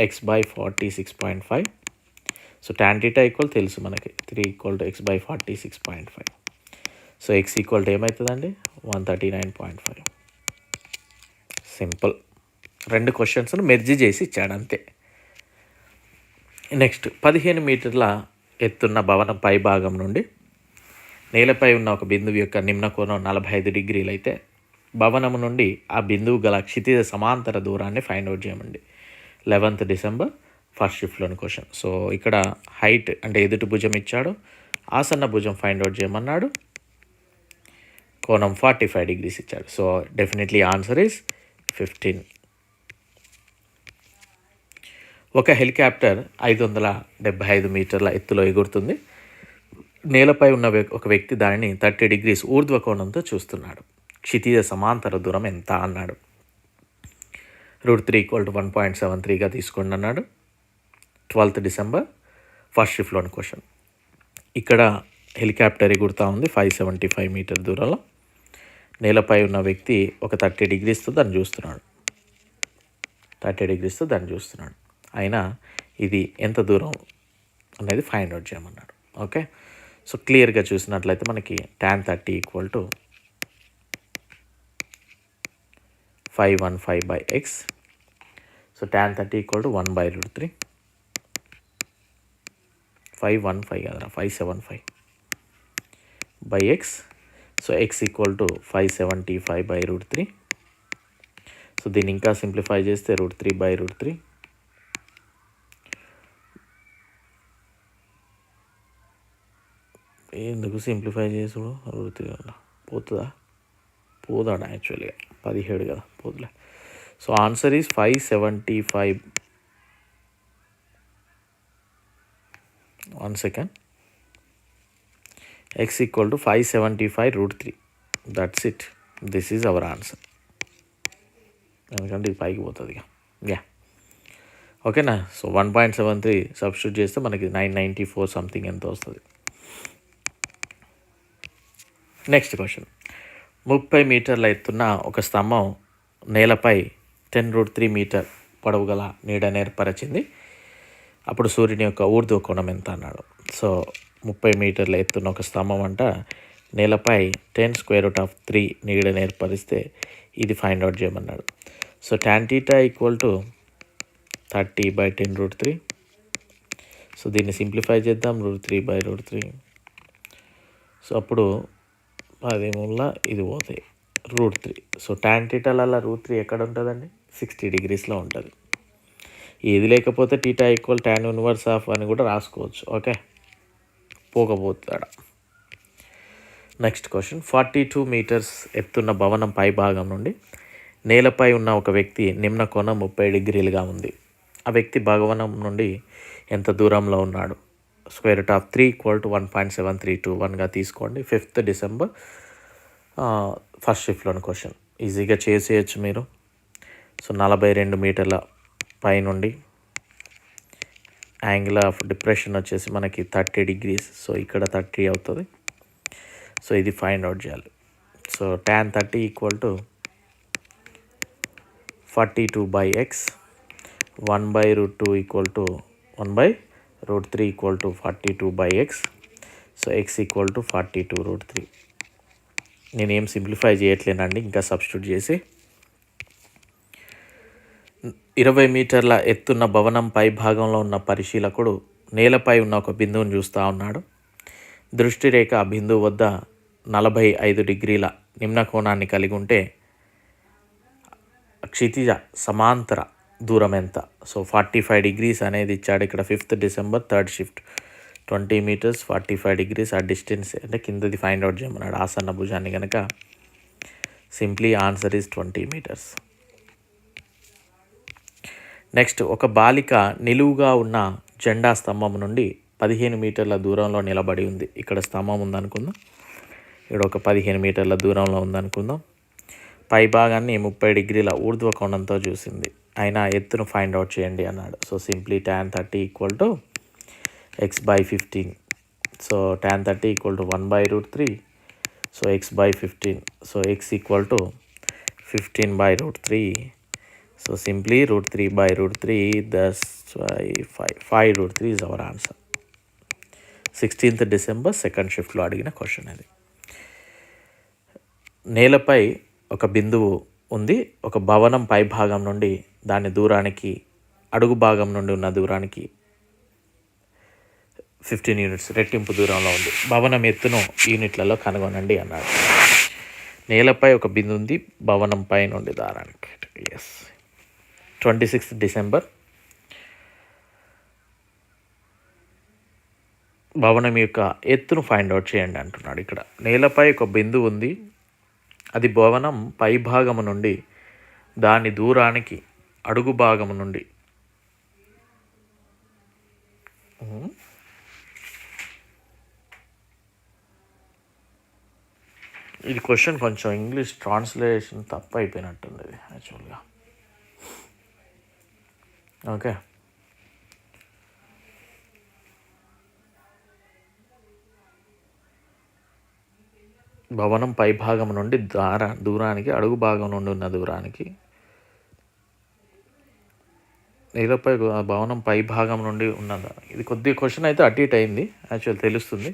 x/46.5. So tan θ తెలుసు మనకి, 3 = x/46.5. సో x = ఏమవుతుందండి? 139.5. సింపుల్. 2 క్వశ్చన్స్ను మెర్జీ చేసి ఇచ్చాడు అంతే. నెక్స్ట్ 15 మీటర్ల ఎత్తున్న భవనం పై భాగం నుండి నేలపై ఉన్న ఒక బిందువు యొక్క నిమ్న కోణం 45 డిగ్రీలు అయితే భవనము నుండి ఆ బిందువు గల క్షితిజ సమాంతర దూరాన్ని ఫైండ్ అవుట్ చేయమండి. 11th December ఫస్ట్ షిఫ్ట్లోని క్వశ్చన్. సో ఇక్కడ హైట్ అంటే ఎదుటి భుజం ఇచ్చాడు, ఆసన్న భుజం ఫైండ్ అవుట్ చేయమన్నాడు, కోణం 45 degrees ఇచ్చాడు. So definitely answer is 15. ఒక హెలికాప్టర్ 575 మీటర్ల ఎత్తులో ఎగురుతుంది. నేలపై ఉన్న ఒక వ్యక్తి దానిని 30 degrees ఊర్ధ్వ కోణంతో చూస్తున్నాడు. క్షితిజ సమాంతర దూరం ఎంత అన్నాడు. √3 = 1.73గా తీసుకోండి అన్నాడు. 12th December ఫస్ట్ షిఫ్ట్లోని క్వశ్చన్. ఇక్కడ హెలికాప్టర్ ఎగురుతూ ఉంది 575 మీటర్ దూరంలో. నేలపై ఉన్న వ్యక్తి ఒక 30 degreesతో దాన్ని చూస్తున్నాడు. 30 degreesతో దాన్ని చూస్తున్నాడు. అయినా ఇది ఎంత దూరం అనేది ఫైండ్ అవుట్ చేయమన్నాడు. ఓకే, సో క్లియర్గా చూసినట్లయితే మనకి tan 30 = 515/x. So tan 30 = 1/√3. 515 కదరా, 575/x. So x = 575/√3. సో దీన్ని ఇంకా సింప్లిఫై చేస్తే √3/√3. ఎందుకు సింప్లిఫై చేసుడు? √3 పోదాడా? యాక్చువల్గా 17 కదా, పోదులే. So answer is 575. 1 second. X equal to 575√3. That's it. This is our answer. ఎందుకంటే ఇది పైకి పోతుంది ఇక. యా, ఓకేనా. సో 1.73 సబ్స్టిట్యూట్ చేస్తే మనకి 994 సంథింగ్ ఎంత వస్తుంది. Next question. 30 మీటర్ల ఎత్తున్న ఒక స్తంభం నేలపై 10√3 మీటర్ పొడవు గల నీడను ఏర్పరిచింది. అప్పుడు సూర్యుని యొక్క ఊర్ధ్వ కోణం ఎంత అన్నాడు. సో 30 మీటర్ల ఎత్తున్న ఒక స్తంభం అంట నేలపై 10√3 నీడను ఏర్పరిస్తే ఇది ఫైండ్ అవుట్ చేయమన్నాడు. So tan θ equal to 30/10√3. So దీన్ని సింప్లిఫై చేద్దాం. √3/√3. సో అప్పుడు 10 మూల ఇది పోతాయి √3. సో tan θలలో √3 ఎక్కడ ఉంటుందండి? 60 degreesలో ఉంటుంది. ఏది లేకపోతే θ ఈక్వల్ tan ఇన్వర్స్ ఆఫ్ అని కూడా రాసుకోవచ్చు. ఓకే, పోకపోతాడా. Next question. 42 మీటర్స్ ఎత్తున్న భవనం పై భాగం నుండి నేలపై ఉన్న ఒక వ్యక్తి నిమ్న కోణం 30 degreesగా ఉంది. ఆ వ్యక్తి భవనం నుండి ఎంత దూరంలో ఉన్నాడు? √3 ఈక్వల్ టు 1.7321గా తీసుకోండి. 5th December ఫస్ట్ షిఫ్ట్లోని క్వశ్చన్. ఈజీగా చేసేయచ్చు మీరు. సో 42 మీటర్ల పై నుండి యాంగిల్ ఆఫ్ డిప్రెషన్ వచ్చేసి మనకి 30 degrees. సో ఇక్కడ 30 అవుతుంది. సో ఇది ఫైండ్ అవుట్ చేయాలి. So tan 30 equal to 42/x 1/√2 equal to 1/√3 equal to 42/x. So x equal to 42√3. నేనేం సింప్లిఫై చేయట్లేనండి, ఇంకా సబ్స్టిట్యూట్ చేసి 20 మీటర్ల ఎత్తున్న భవనం పై భాగంలో ఉన్న పరిశీలకుడు నేలపై ఉన్న ఒక బిందువును చూస్తూ ఉన్నాడు. దృష్టి రేఖ ఆ బిందువు వద్ద 45 degrees నిమ్న కోణాన్ని కలిగి ఉంటే క్షితిజ సమాంతర దూరం ఎంత? సో 45 degrees అనేది ఇచ్చాడు ఇక్కడ. 5th December third shift 20 meters 45 degrees ఆ డిస్టెన్స్ అంటే కిందది ఫైండ్ అవుట్ చేయమన్నాడు. ఆసన్న భుజాన్ని కనుక simply answer is 20 meters. Next. ఒక బాలిక నిలువుగా ఉన్న జెండా స్తంభం నుండి 15 మీటర్ల దూరంలో నిలబడి ఉంది. ఇక్కడ స్తంభం ఉందనుకుందాం, ఇక్కడ ఒక 15 మీటర్ల దూరంలో ఉందనుకుందాం. పై భాగాన్ని 30 degrees ఊర్ధ్వ కోణంతో చూసింది. అయినా ఎత్తును ఫైండ్ అవుట్ చేయండి అన్నాడు. So simply tan 30 equal to x/15. So tan 30 equal to 1/√3. So x/15. So x equal to 15/√3. So simply √3/√3. That's why 5/√3 is our answer. 16th December second షిఫ్ట్లో అడిగిన క్వశ్చన్ అది. నేలపై ఒక బిందువు ఉంది. ఒక భవనం పై భాగం నుండి దాని దూరానికి అడుగు భాగం నుండి ఉన్న దూరానికి 15 units రెట్టింపు దూరంలో ఉంది. భవనం ఎత్తును యూనిట్లలో కనుగొనండి అన్నాడు. నేలపై ఒక బిందువు ఉంది, భవనం పై నుండి దారానికి. ఎస్. 26th December భవనం యొక్క ఎత్తును ఫైండ్ అవుట్ చేయండి అంటున్నాడు. ఇక్కడ నేలపై ఒక బిందువు ఉంది, అది భవనం పై భాగము నుండి దాని దూరానికి అడుగు భాగము నుండి ఇది క్వశ్చన్ కొంచెం ఇంగ్లీష్ ట్రాన్స్లేషన్ తప్పు అయిపోయినట్టుంది ఇది యాక్చువల్గా. ఓకే, భవనం పై భాగం నుండి దూరానికి అడుగు భాగం నుండి ఉన్న దూరానికి నేలపై భవనం పై భాగం నుండి ఉన్నదా. ఇది కొద్దిగా క్వశ్చన్ అయితే అటు ఇటు అయింది, యాక్చువల్ తెలుస్తుంది.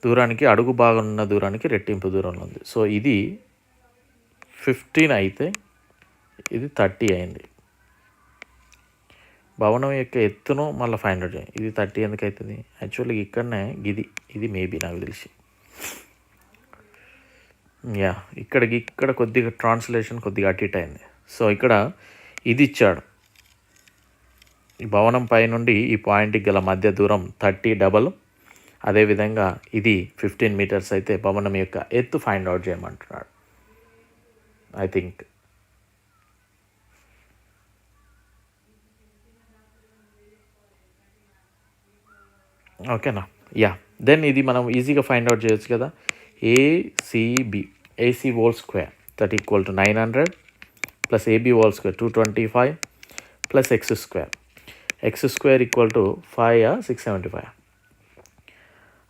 దూరానికి అడుగు భాగం ఉన్న దూరానికి రెట్టింపు దూరంలో ఉంది. సో ఇది 15 అయితే ఇది 30 అయింది. భవనం యొక్క ఎత్తును మళ్ళీ ఫైండ్ అవుట్ చేయాలి. ఇది 30 ఎందుకు అవుతుంది? యాక్చువల్గా ఇక్కడనే ఇది మేబీ నాకు తెలిసి ఇక్కడ కొద్దిగా ట్రాన్స్లేషన్ కొద్దిగా అటు ఇటు అయింది. సో ఇక్కడ ఇది ఇచ్చాడు, ఈ భవనం పై నుండి ఈ పాయింట్కి గల మధ్య దూరం 30 డబల్. అదేవిధంగా ఇది 15 meters అయితే భవనం యొక్క ఎత్తు ఫైండ్ అవుట్ చేయమంటున్నాడు. ఐ థింక్ ఓకేనా. దెన్ ఇది మనం ఈజీగా ఫైండ్ అవుట్ చేయొచ్చు కదా. ACB, AC whole square that equal to 900 plus AB whole square 225 plus X square. X square equal to 5 675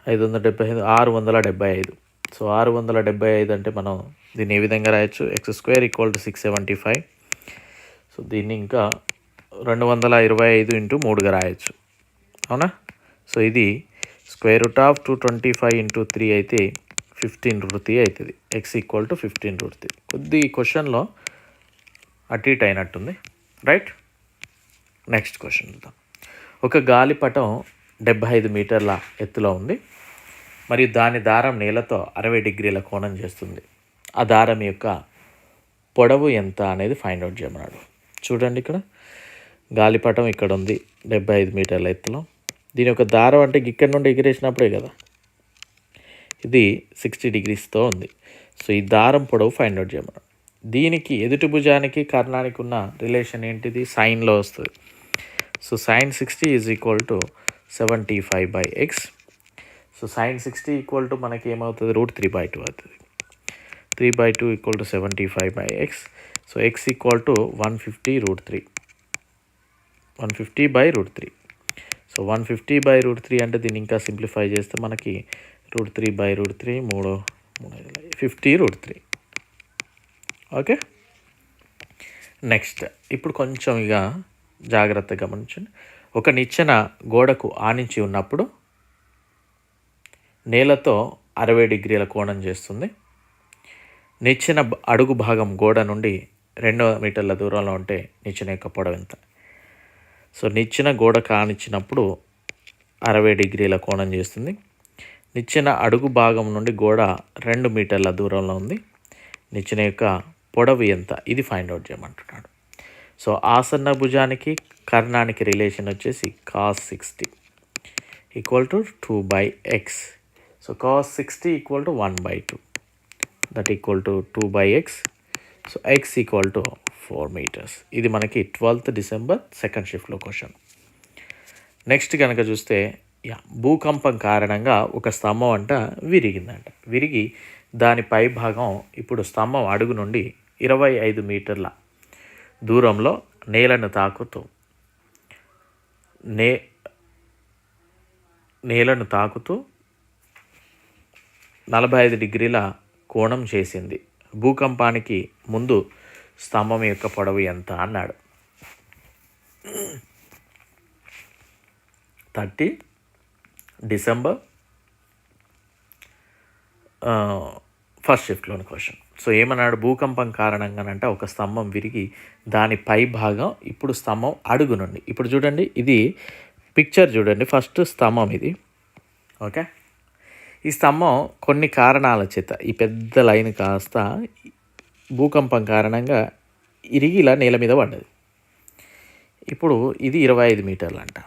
575 675. So 675 అంటే మనం దీన్ని ఏ విధంగా రాయొచ్చు, X square equal to 675. So దీన్ని ఇంకా 225 ఇంటూ 3గా రాయొచ్చు, అవునా. సో ఇది స్క్వేర్ రూట్ ఆఫ్ 225 ఇంటూ 3 అయితే 15√3 అవుతుంది. X equal to 15√3. కొద్ది క్వశ్చన్లో అటు ఇటు అయినట్టుంది, రైట్. నెక్స్ట్ క్వశ్చన్ చూద్దాం. ఒక గాలిపటం 75 మీటర్ల ఎత్తులో ఉంది మరియు దాని దారం నేలతో 60 డిగ్రీల కోణం చేస్తుంది. ఆ దారం యొక్క పొడవు ఎంత అనేది ఫైండ్ అవుట్ చేయమన్నాడు. చూడండి, ఇక్కడ గాలిపటం ఇక్కడ ఉంది 75 మీటర్ల ఎత్తులో. దీని యొక్క దారం అంటే ఇక్కడ నుండి ఎగిరేసినప్పుడే కదా, ఇది 60 డిగ్రీస్తో ఉంది. సో ఈ దారం పొడవు ఫైండ్ అవుట్ చేయమన్నాడు. దీనికి ఎదుటి భుజానికి కర్ణానికి ఉన్న రిలేషన్ ఏంటిది, సైన్లో వస్తుంది. So sin 60 is equal to 75/x. So sin 60 equal to మనకి ఏమవుతుంది, √3/2 అవుతుంది. 3/2 equal to 75/x. So x equal to 150√3, 150/√3. So 150/√3 అంటే దీన్ని ఇంకా సింప్లిఫై చేస్తే మనకి √3/√3 50√3. ఓకే. నెక్స్ట్ ఇప్పుడు కొంచెం ఇక జాగ్రత్తగా గమనించండి. ఒక నిచ్చెన గోడకు ఆనించి ఉన్నప్పుడు నేలతో 60 డిగ్రీల కోణం చేస్తుంది. నిచ్చెన అడుగు భాగం గోడ నుండి 2 మీటర్ల దూరంలో ఉంటే నిచ్చెన యొక్క పొడవు ఎంత. సో నిచ్చెన గోడ కానిచ్చినప్పుడు 60 డిగ్రీల కోణం చేస్తుంది. నిచ్చెన అడుగు భాగం నుండి గోడ 2 మీటర్ల దూరంలో ఉంది. నిచ్చెన యొక్క పొడవు ఎంత, ఇది ఫైండ్ అవుట్ చేయమంటున్నాడు. సో ఆసన్న భుజానికి కర్ణానికి రిలేషన్ వచ్చేసి cos 60 equal to 2/x. So cos 60 equal to 1/2 that equal to 2/x. So x equal to 4 meters. ఇది మనకి 12th డిసెంబర్ సెకండ్ షిఫ్ట్లో క్వశ్చన్. నెక్స్ట్ కనుక చూస్తే భూకంపం కారణంగా ఒక స్తంభం అంట విరిగిందంట. విరిగి దాని పై భాగం ఇప్పుడు స్తంభం అడుగు నుండి 25 మీటర్ల దూరంలో నేలను తాకుతూ నేలను తాకుతూ 45 డిగ్రీల కోణం చేసింది. భూకంపానికి ముందు స్తంభం యొక్క పొడవు ఎంత అన్నాడు. 30 డిసెంబర్ ఫస్ట్ షిఫ్ట్లోని క్వశ్చన్. సో ఏమన్నాడు, భూకంపం కారణంగానంటే ఒక స్తంభం విరిగి దాని పై భాగం ఇప్పుడు స్తంభం అడుగు నుండి, ఇప్పుడు చూడండి ఇది పిక్చర్ చూడండి, ఫస్ట్ స్తంభం ఇది, ఓకే. ఈ స్తంభం కొన్ని కారణాల చేత ఈ పెద్ద లైన్ కాస్త భూకంపం కారణంగా ఇరిగి ఇలా నేల మీద పడ్డది. ఇప్పుడు ఇది 25 మీటర్లు అంట.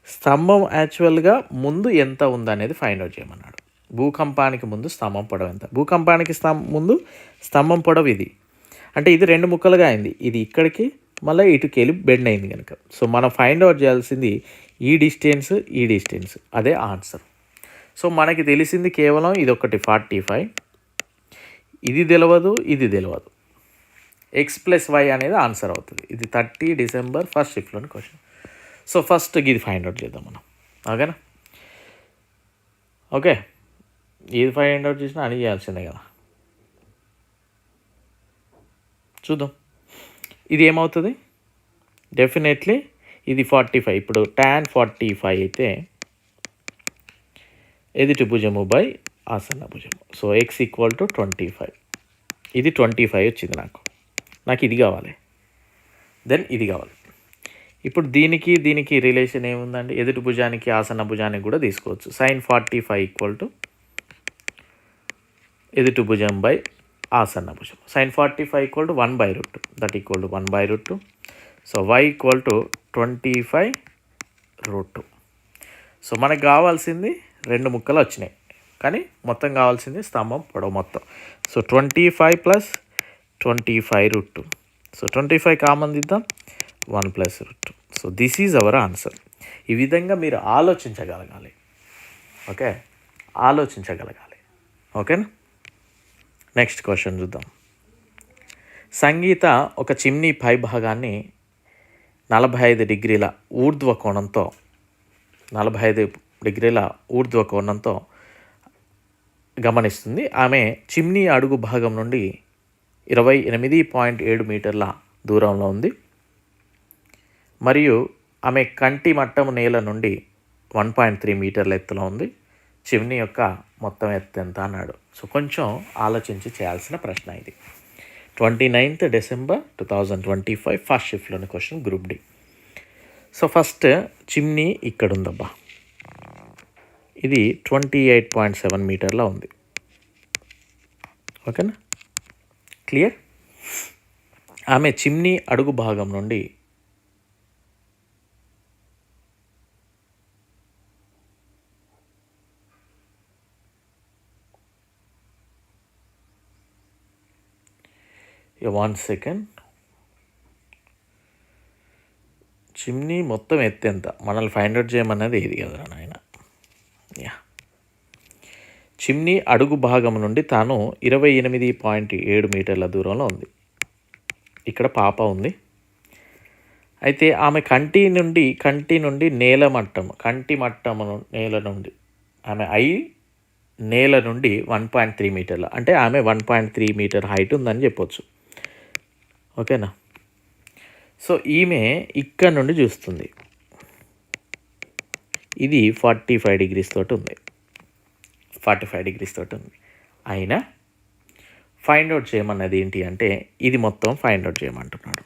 స్తంభం యాక్చువల్గా ముందు ఎంత ఉందనేది ఫైండ్ అవుట్ చేయమన్నాడు. భూకంపానికి ముందు స్తంభం పొడవు ఎంత, భూకంపానికి ముందు స్తంభం పొడవు ఇది అంటే ఇది 2 ముక్కలుగా అయింది. ఇది ఇక్కడికి మళ్ళీ ఇటుకి వెళ్ళి బెండ్ అయింది కనుక. సో మనం ఫైండ్ అవుట్ చేయాల్సింది ఈ డిస్టెన్స్, అదే ఆన్సర్. సో మనకి తెలిసింది కేవలం ఇది ఒకటి 45, ఇది తెలియదు, ఇది తెలియదు. x+y అనేది ఆన్సర్ అవుతుంది. ఇది 30 డిసెంబర్ ఫస్ట్ షిఫ్ట్లోని క్వశ్చన్. సో ఫస్ట్ ఇది ఫైండ్ అవుట్ చేద్దాం మనం, ఓకేనా. ఓకే, ఏది ఫైండ్ అవుట్ చేసినా అని చేయాల్సిందే కదా. చూద్దాం ఇది ఏమవుతుంది. డెఫినెట్లీ ఇది 45. ఇప్పుడు tan 45 అయితే ఎదుటి భుజము బై ఆసన్న భుజము. So x equal to 25. ఇది 25 వచ్చింది నాకు ఇది కావాలి, దెన్ ఇది కావాలి. ఇప్పుడు దీనికి రిలేషన్ ఏముందండి, ఎదుటి భుజానికి ఆసన్న భుజానికి కూడా తీసుకోవచ్చు. sin 45 ఈక్వల్ టు ఎదుటి భుజం బై ఆసన్న భుజం. sin 45 equal to 1/2 that equal to 1/2. So y equal to 25√2. So మనకు కావాల్సింది 2 ముక్కలు వచ్చినాయి, కానీ మొత్తం కావాల్సింది స్తంభం పొడవు మొత్తం. సో 25 + 25√2. సో 25 కామన్ దిద్దాం, 1 + √2. So this is our answer. ఈ విధంగా మీరు ఆలోచించగలగాలి. ఓకే, ఆలోచించగలగాలి. ఓకేనా. నెక్స్ట్ క్వశ్చన్ చూద్దాం. సంగీత ఒక చిమ్నీ పై భాగాన్ని 45 డిగ్రీల ఊర్ధ్వ కోణంతో 45 డిగ్రీల ఊర్ధ్వ కోణంతో గమనిస్తుంది. ఆమె చిమ్నీ అడుగు భాగం నుండి 28.7 మీటర్ల దూరంలో ఉంది మరియు ఆమె కంటి మట్టం నేల నుండి 1.3 మీటర్ల ఎత్తులో ఉంది. చిమ్నీ యొక్క మొత్తం ఎత్తు ఎంత అన్నాడు. సో కొంచెం ఆలోచించి చేయాల్సిన ప్రశ్న ఇది. 29th December 2025 ఫస్ట్ షిఫ్ట్లోని question, group D. So first chimney ఇక్కడ ఉందబ్బా, ఇది 28.7 మీటర్ల ఉంది. ఓకేనా, క్లియర్. ఆమె చిమ్నీ అడుగు భాగం నుండి వన్ సెకండ్, చిమ్నీ మొత్తం ఎత్తు ఎంత మనల్ని ఫైండ్ అవుట్ చేయమన్నది ఇది కదా నాయన. యా, చిమ్నీ అడుగు భాగం నుండి తాను 28.7 మీటర్ల దూరంలో ఉంది. ఇక్కడ పాప ఉంది. అయితే ఆమె కంటి నుండి నేల మట్టము, కంటి మట్టము నేల నుండి ఆమె నేల నుండి 1.3 మీటర్ల, అంటే ఆమె 1.3 మీటర్ హైట్ ఉందని చెప్పొచ్చు. ఓకేనా. సో ఈమె ఇక్కడ నుండి చూస్తుంది, ఇది 45 డిగ్రీస్ తోటి ఉంది, 45 డిగ్రీస్ తోటి ఉంది. అయినా ఫైండ్ అవుట్ చేయమన్నది ఏంటి అంటే ఇది మొత్తం ఫైండ్ అవుట్ చేయమంటున్నాడు.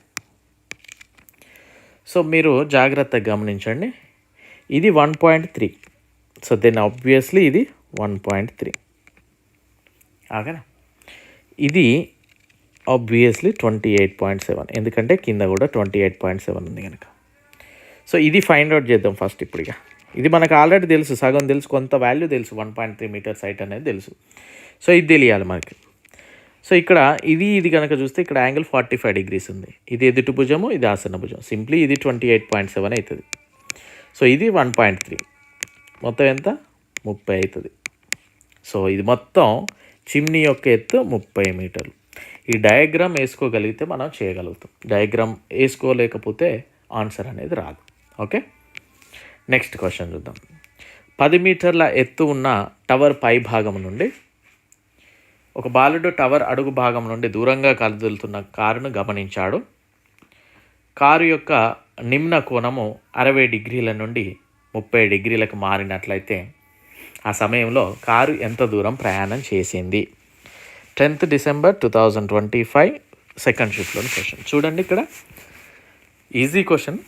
సో మీరు జాగ్రత్తగా గమనించండి, ఇది 1.3. సో దెన్ ఆబ్వియస్లీ ఇది 1.3. ఓకేనా. ఇది ఆబ్వియస్లీ 28.7, ఎందుకంటే కింద కూడా 28.7 ఉంది కనుక. సో ఇది ఫైండ్ అవుట్ చేద్దాం ఫస్ట్. ఇప్పుడు ఇది మనకు ఆల్రెడీ తెలుసు, సగం తెలుసు, కొంత వాల్యూ తెలుసు, 1.3 మీటర్స్ హైట్ అనేది తెలుసు. సో ఇది తెలియాలి మనకి. సో ఇక్కడ ఇది కనుక చూస్తే ఇక్కడ యాంగిల్ 45 డిగ్రీస్ ఉంది. ఇది ఎదుటి భుజము, ఇది ఆసన భుజం. సింప్లీ ఇది 28.7 అవుతుంది. సో ఇది 1.3, మొత్తం ఎంత 30 అవుతుంది. సో ఇది మొత్తం చిమ్నీ యొక్క ఎత్తు 30 మీటర్లు. ఈ డయాగ్రామ్ వేసుకోగలిగితే మనం చేయగలుగుతాం. డయాగ్రామ్ వేసుకోలేకపోతే ఆన్సర్ అనేది రాదు. ఓకే, నెక్స్ట్ క్వశ్చన్ చూద్దాం. 10 మీటర్ల ఎత్తు ఉన్న టవర్ పై భాగం నుండి ఒక బాలుడు టవర్ అడుగు భాగం నుండి దూరంగా కదులుతున్న కారును గమనించాడు. కారు యొక్క నిమ్న కోణము 60 డిగ్రీల నుండి 30 డిగ్రీలకు మారినట్లయితే ఆ సమయంలో కారు ఎంత దూరం ప్రయాణం చేసింది. 10th December 2025 సెకండ్ షిఫ్ట్లోని క్వశ్చన్. చూడండి, ఇక్కడ ఈజీ క్వశ్చన్,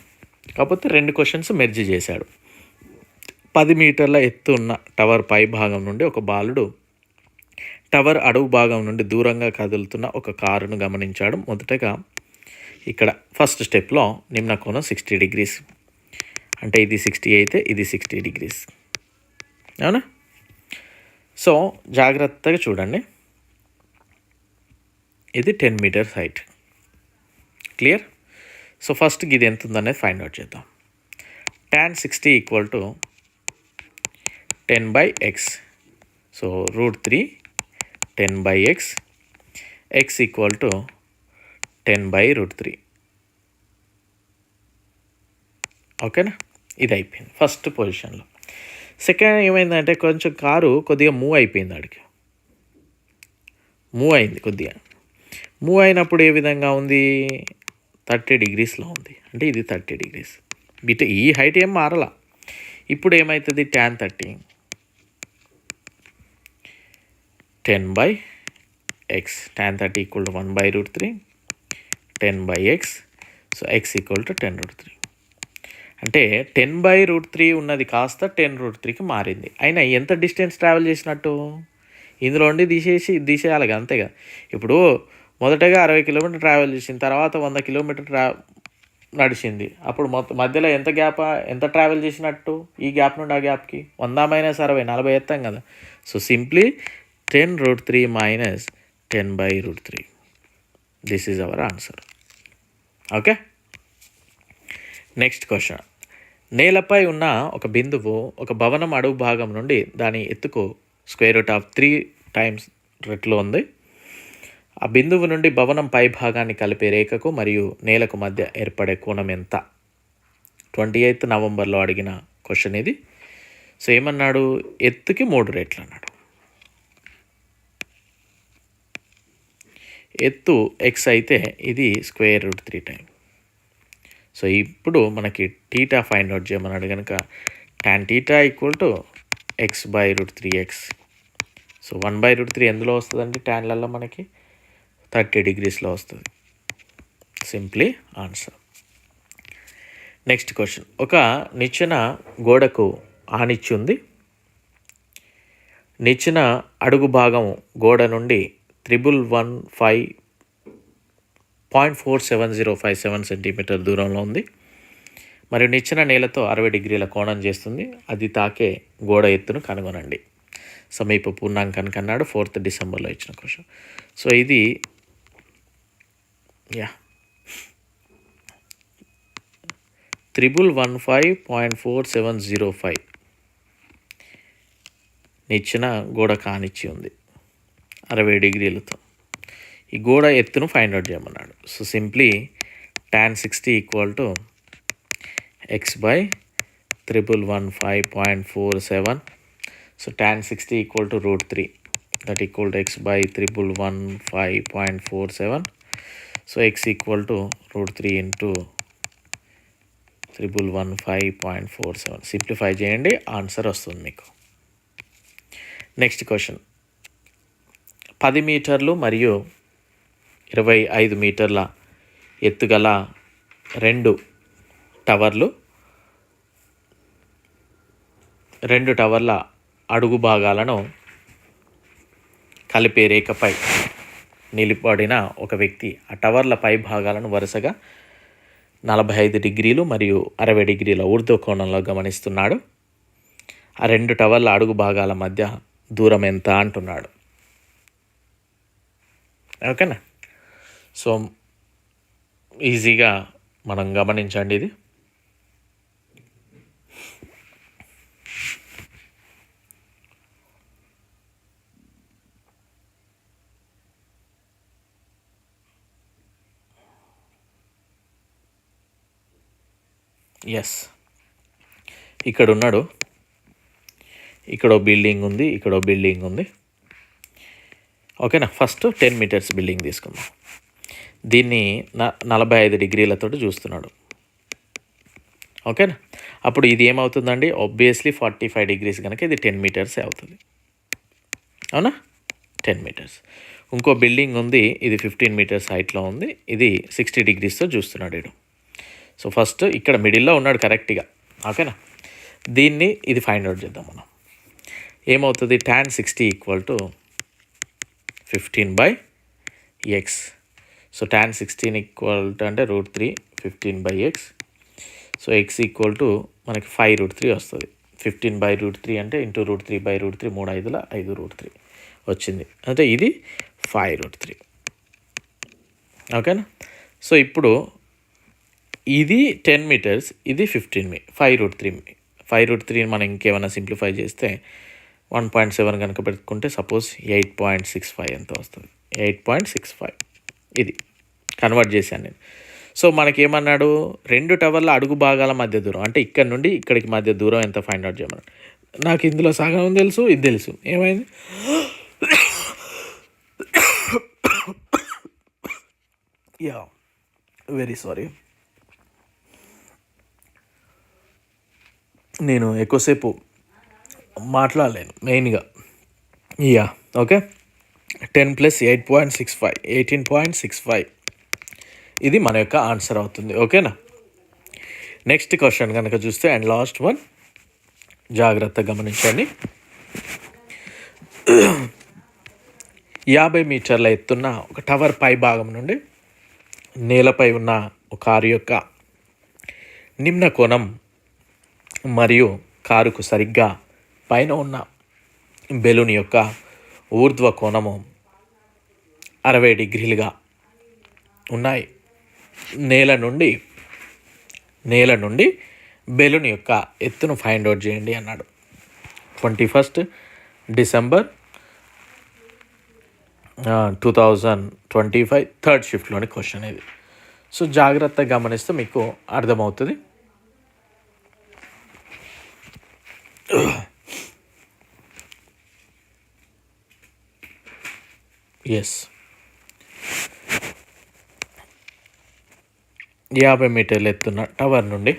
కాకపోతే 2 క్వశ్చన్స్ మెర్జ్ చేశాడు. 10 మీటర్ల ఎత్తు ఉన్న టవర్ పై భాగం నుండి ఒక బాలుడు టవర్ అడుగు భాగం నుండి దూరంగా కదులుతున్న ఒక కారును గమనించాడు. మొదటగా ఇక్కడ ఫస్ట్ స్టెప్లో నిమ్న కోణం 60 డిగ్రీస్, అంటే ఇది 60 అయితే ఇది 60 డిగ్రీస్. అవునా. సో జాగ్రత్తగా చూడండి, ఇది 10 metres height. Clear. So first ఇది ఎంత ఉందనేది ఫైండ్ అవుట్ చేద్దాం. tan 60 = 10/x. సో √3 10/x, x = 10/√3. ఓకేనా. ఇది అయిపోయింది ఫస్ట్ పొజిషన్లో. సెకండ్ ఏమైందంటే కొంచెం కారు కొద్దిగా మూవ్ అయిపోయింది, అడిగి మూవ్ అయింది. కొద్దిగా మూవ్ అయినప్పుడు ఏ విధంగా ఉంది, 30 డిగ్రీస్లో ఉంది, అంటే ఇది 30 డిగ్రీస్. ఈ హైట్ ఏం మారలా. ఇప్పుడు ఏమవుతుంది, tan 30 10/x, tan 30 = 1/√3 10/x. So x = 10√3. అంటే 10/√3 ఉన్నది కాస్త 10√3కి మారింది. అయినా ఎంత డిస్టెన్స్ ట్రావెల్ చేసినట్టు, ఇందులో ఉండి తీసేయాలి అంతే కదా. ఇప్పుడు మొదటగా 60 కిలోమీటర్ ట్రావెల్ చేసింది, తర్వాత 100 కిలోమీటర్ నడిచింది. అప్పుడు మధ్యలో ఎంత ట్రావెల్ చేసినట్టు, ఈ గ్యాప్ నుండి ఆ గ్యాప్కి 100 - 60 40 ఎత్తాం కదా. So simply 10√3 - 10/√3. This is our answer. Okay, next question. నేలపై ఉన్న ఒక బిందువు ఒక భవనం అడుగు భాగం నుండి దాని ఎత్తుకు √3 టైమ్స్ రెట్లు ఉంది. ఆ బిందువు నుండి భవనం పై భాగాన్ని కలిపే రేఖకు మరియు నేలకు మధ్య ఏర్పడే కోణం ఎంత? 28th నవంబర్లో అడిగిన క్వశ్చన్ ఇది. సో ఏమన్నాడు? ఎత్తుకి 3 రెట్లు అన్నాడు. ఎత్తు ఎక్స్ అయితే ఇది √3 టైం. సో ఇప్పుడు మనకి టీటా ఫైండ్ అవుట్ చేయమన్నాడు కనుక tan θ = x/√3x. సో 1/√3 ఎందులో వస్తుందండి? ట్యాన్లలో మనకి 30 degreesలో వస్తుంది. Simply answer. Next question. ఒక నిచ్చెన గోడకు ఆనిచ్చి ఉంది. నిచ్చెన అడుగు భాగం గోడ నుండి 115.47057 సెంటీమీటర్ దూరంలో ఉంది మరియు నిచ్చెన నేలతో 60 డిగ్రీల కోణం చేస్తుంది. అది తాకే గోడ ఎత్తును కనుగొనండి. సమీప పూర్ణాంకాన్ని కన్నాడు. 4th డిసెంబర్లో ఇచ్చిన క్వశ్చన్. సో ఇది 115.4705 నిచ్చెన గోడ కానిచ్చి ఉంది 60 డిగ్రీలతో. ఈ గోడ ఎత్తును ఫైండ్ అవుట్ చేయమన్నాడు. So simply tan 60 = x/115.47. So tan 60 = √3, that = x/115.47. So x = √3 × 115.47. Simplify చేయండి, ఆన్సర్ వస్తుంది మీకు. Next question. 10 మీటర్లు మరియు 25 మీటర్ల ఎత్తుగల 2 టవర్ల అడుగు భాగాలను కలిపే రేఖపై నిలబడిన ఒక వ్యక్తి ఆ టవర్ల పై భాగాలను వరుసగా 45 డిగ్రీలు మరియు 60 డిగ్రీల ఊర్ధ్వ కోణంలో గమనిస్తున్నాడు. ఆ 2 టవర్ల అడుగు భాగాల మధ్య దూరం ఎంత అంటున్నాడు. ఓకేనా? సో ఈజీగా మనం గమనించండి ఇది. ఎస్, ఇక్కడ ఉన్నాడు. ఇక్కడో బిల్డింగ్ ఉంది, ఇక్కడో బిల్డింగ్ ఉంది. ఓకేనా? ఫస్ట్ 10 మీటర్స్ బిల్డింగ్ తీసుకుందాం. దీన్ని 45 డిగ్రీలతో చూస్తున్నాడు. ఓకేనా? అప్పుడు ఇది ఏమవుతుందండి? ఆబ్వియస్లీ 45 డిగ్రీస్ కనుక ఇది 10 మీటర్సే అవుతుంది. అవునా? 10 మీటర్స్. ఇంకో బిల్డింగ్ ఉంది, ఇది 15 మీటర్స్ హైట్లో ఉంది. ఇది 60 డిగ్రీస్తో చూస్తున్నాడు వీడు. సో ఫస్ట్ ఇక్కడ మిడిల్లో ఉన్నాడు కరెక్ట్గా. ఓకేనా? ఇది ఫైండ్ అవుట్ చేద్దాం మనం. ఏమవుతుంది? tan 60 = 15/x. సో tan 16 అంటే √3, 15/x. సో x = మనకి 5√3 వస్తుంది. 15/√3 అంటే × √3/√3, 3 5ల 5√3 వచ్చింది. అంటే ఇది 5√3. ఓకేనా? సో ఇప్పుడు ఇది 10 మీటర్స్, ఇది 5√3. 5√3 మనం ఇంకేమైనా సింప్లిఫై చేస్తే 1.7 కనుక పెట్టుకుంటే సపోజ్ 8.65 ఎంత వస్తుంది? 8.65. ఇది కన్వర్ట్ చేశాను నేను. సో మనకేమన్నాడు? 2 టవర్ల అడుగు భాగాల మధ్య దూరం అంటే ఇక్కడ నుండి ఇక్కడికి మధ్య దూరం ఎంత ఫైండ్ అవుట్ చేయమన్నాడు. నాకు ఇందులో సగం తెలుసు, ఇది తెలుసు. ఏమైంది? Very sorry. నేను ఎక్కువసేపు మాట్లాడలేను మెయిన్గా. ఓకే. 10 + 8.65 18.65 ఇది మన యొక్క ఆన్సర్ అవుతుంది. ఓకేనా? నెక్స్ట్ క్వశ్చన్ కనుక చూస్తే అండ్ లాస్ట్ వన్, జాగ్రత్తగా గమనించండి. 50 మీటర్ల ఎత్తున్న ఒక టవర్ పై భాగం నుండి నేలపై ఉన్న ఒక కారు యొక్క నిమ్న కోణం మరియు కారుకు సరిగ్గా పైన ఉన్న బెలూన్ యొక్క ఊర్ధ్వ కోణము 60 డిగ్రీలుగా ఉన్నాయి. నేల నుండి బెలూన్ యొక్క ఎత్తును ఫైండ్ అవుట్ చేయండి అన్నాడు. 21 డిసెంబర్ 2025 థర్డ్ షిఫ్ట్లోని క్వశ్చన్ ఇది. సో జాగ్రత్తగా గమనిస్తే మీకు అర్థమవుతుంది. ఎస్, 50 మీటర్ల ఎత్తున్న టవర్ నుండి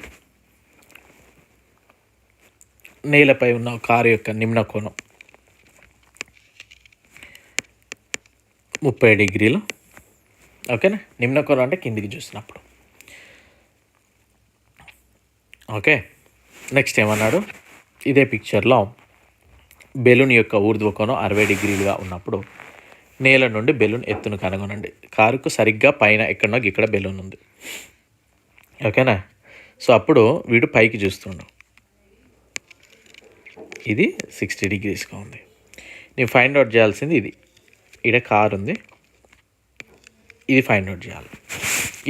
నేలపై ఉన్న కారు యొక్క నిమ్న కోణం 30 డిగ్రీలు. ఓకేనా, నిమ్న కోణం అంటే కిందికి చూసినప్పుడు. ఓకే, నెక్స్ట్ ఏమన్నాడు, ఇదే పిక్చర్లో బెలూన్ యొక్క ఊర్ధ్వ కోణం 60 డిగ్రీలుగా ఉన్నప్పుడు నేల నుండి బెలూన్ ఎత్తును కనుగొనండి. కారుకు సరిగ్గా పైన ఎక్కడో ఇక్కడ బెలూన్ ఉంది. ఓకేనా, సో అప్పుడు వీడు పైకి చూస్తుండు, ఇది 60 డిగ్రీస్గా ఉంది. నేను ఫైండ్ అవుట్ చేయాల్సింది ఇది. ఇక్కడ కార్ ఉంది, ఇది ఫైండ్ అవుట్ చేయాలి.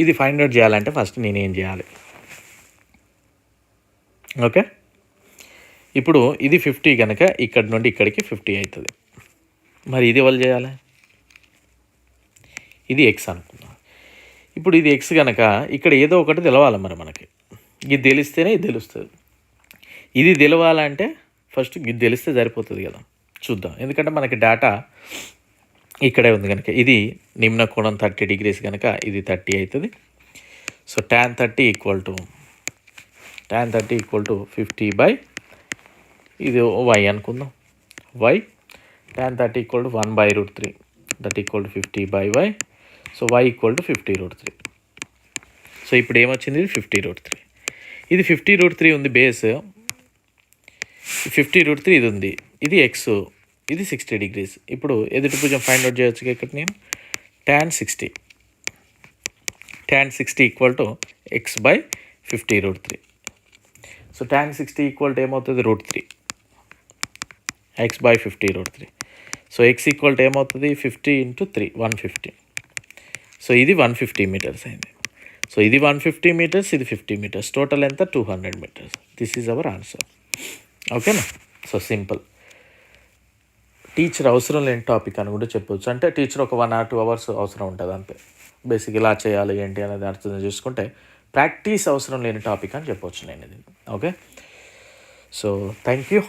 ఇది ఫైండ్ అవుట్ చేయాలంటే ఫస్ట్ నేనేం చేయాలి? ఓకే, ఇప్పుడు ఇది 50 కనుక ఇక్కడి నుండి ఇక్కడికి 50 అవుతుంది. మరి ఇది ఎవరు చేయాలి? ఇది ఎక్స్ అనుకుందాం. ఇప్పుడు ఇది ఎక్స్ కనుక ఇక్కడ ఏదో ఒకటి తెలవాలి మరి మనకి. ఇది తెలిస్తేనే ఇది తెలుస్తుంది. ఇది తెలవాలంటే ఫస్ట్ ఇది తెలిస్తే సరిపోతుంది కదా. చూద్దాం, ఎందుకంటే మనకి డేటా ఇక్కడే ఉంది కనుక. ఇది నిమ్న కోణం 30 డిగ్రీస్ కనుక ఇది 30 అవుతుంది. So tan 30 equal to 50 by ఇది y అనుకుందాం. y tan 30 equal to 1/√3 that equal to 50 by y. So y equal to 50√3. So ఇప్పుడు ఏమొచ్చింది? ఇది 50√3. ఇది 50√3 ఉంది బేస్, 50√3 ఇది ఉంది, ఇది ఎక్స్, ఇది 60 డిగ్రీస్. ఇప్పుడు ఎదుటి భుజం ఫైండ్ అవుట్ చేయొచ్చు ఇక్కడ నేను. tan 60 equal to x by 50√3. So tan 60 equal to ఏమవుతుంది? √3 X by 50√3. So x equal to ఏమవుతుంది? 50 × 3 150. సో ఇది 150 మీటర్స్ అయింది. సో ఇది 150 మీటర్స్, ఇది 50 మీటర్స్, టోటల్ ఎంత? 200 metres. This is our answer. ఓకేనా? So simple. టీచర్ అవసరం లేని టాపిక్ అని కూడా చెప్పొచ్చు. అంటే టీచర్ ఒక 1 or 2 అవర్స్ అవసరం ఉంటుంది అంతే. బేసిక్ ఇలా చేయాలి ఏంటి అనేది అర్థం చేసుకుంటే ప్రాక్టీస్ అవసరం లేని టాపిక్ అని చెప్పొచ్చు నేను ఇది. Okay, so thank you.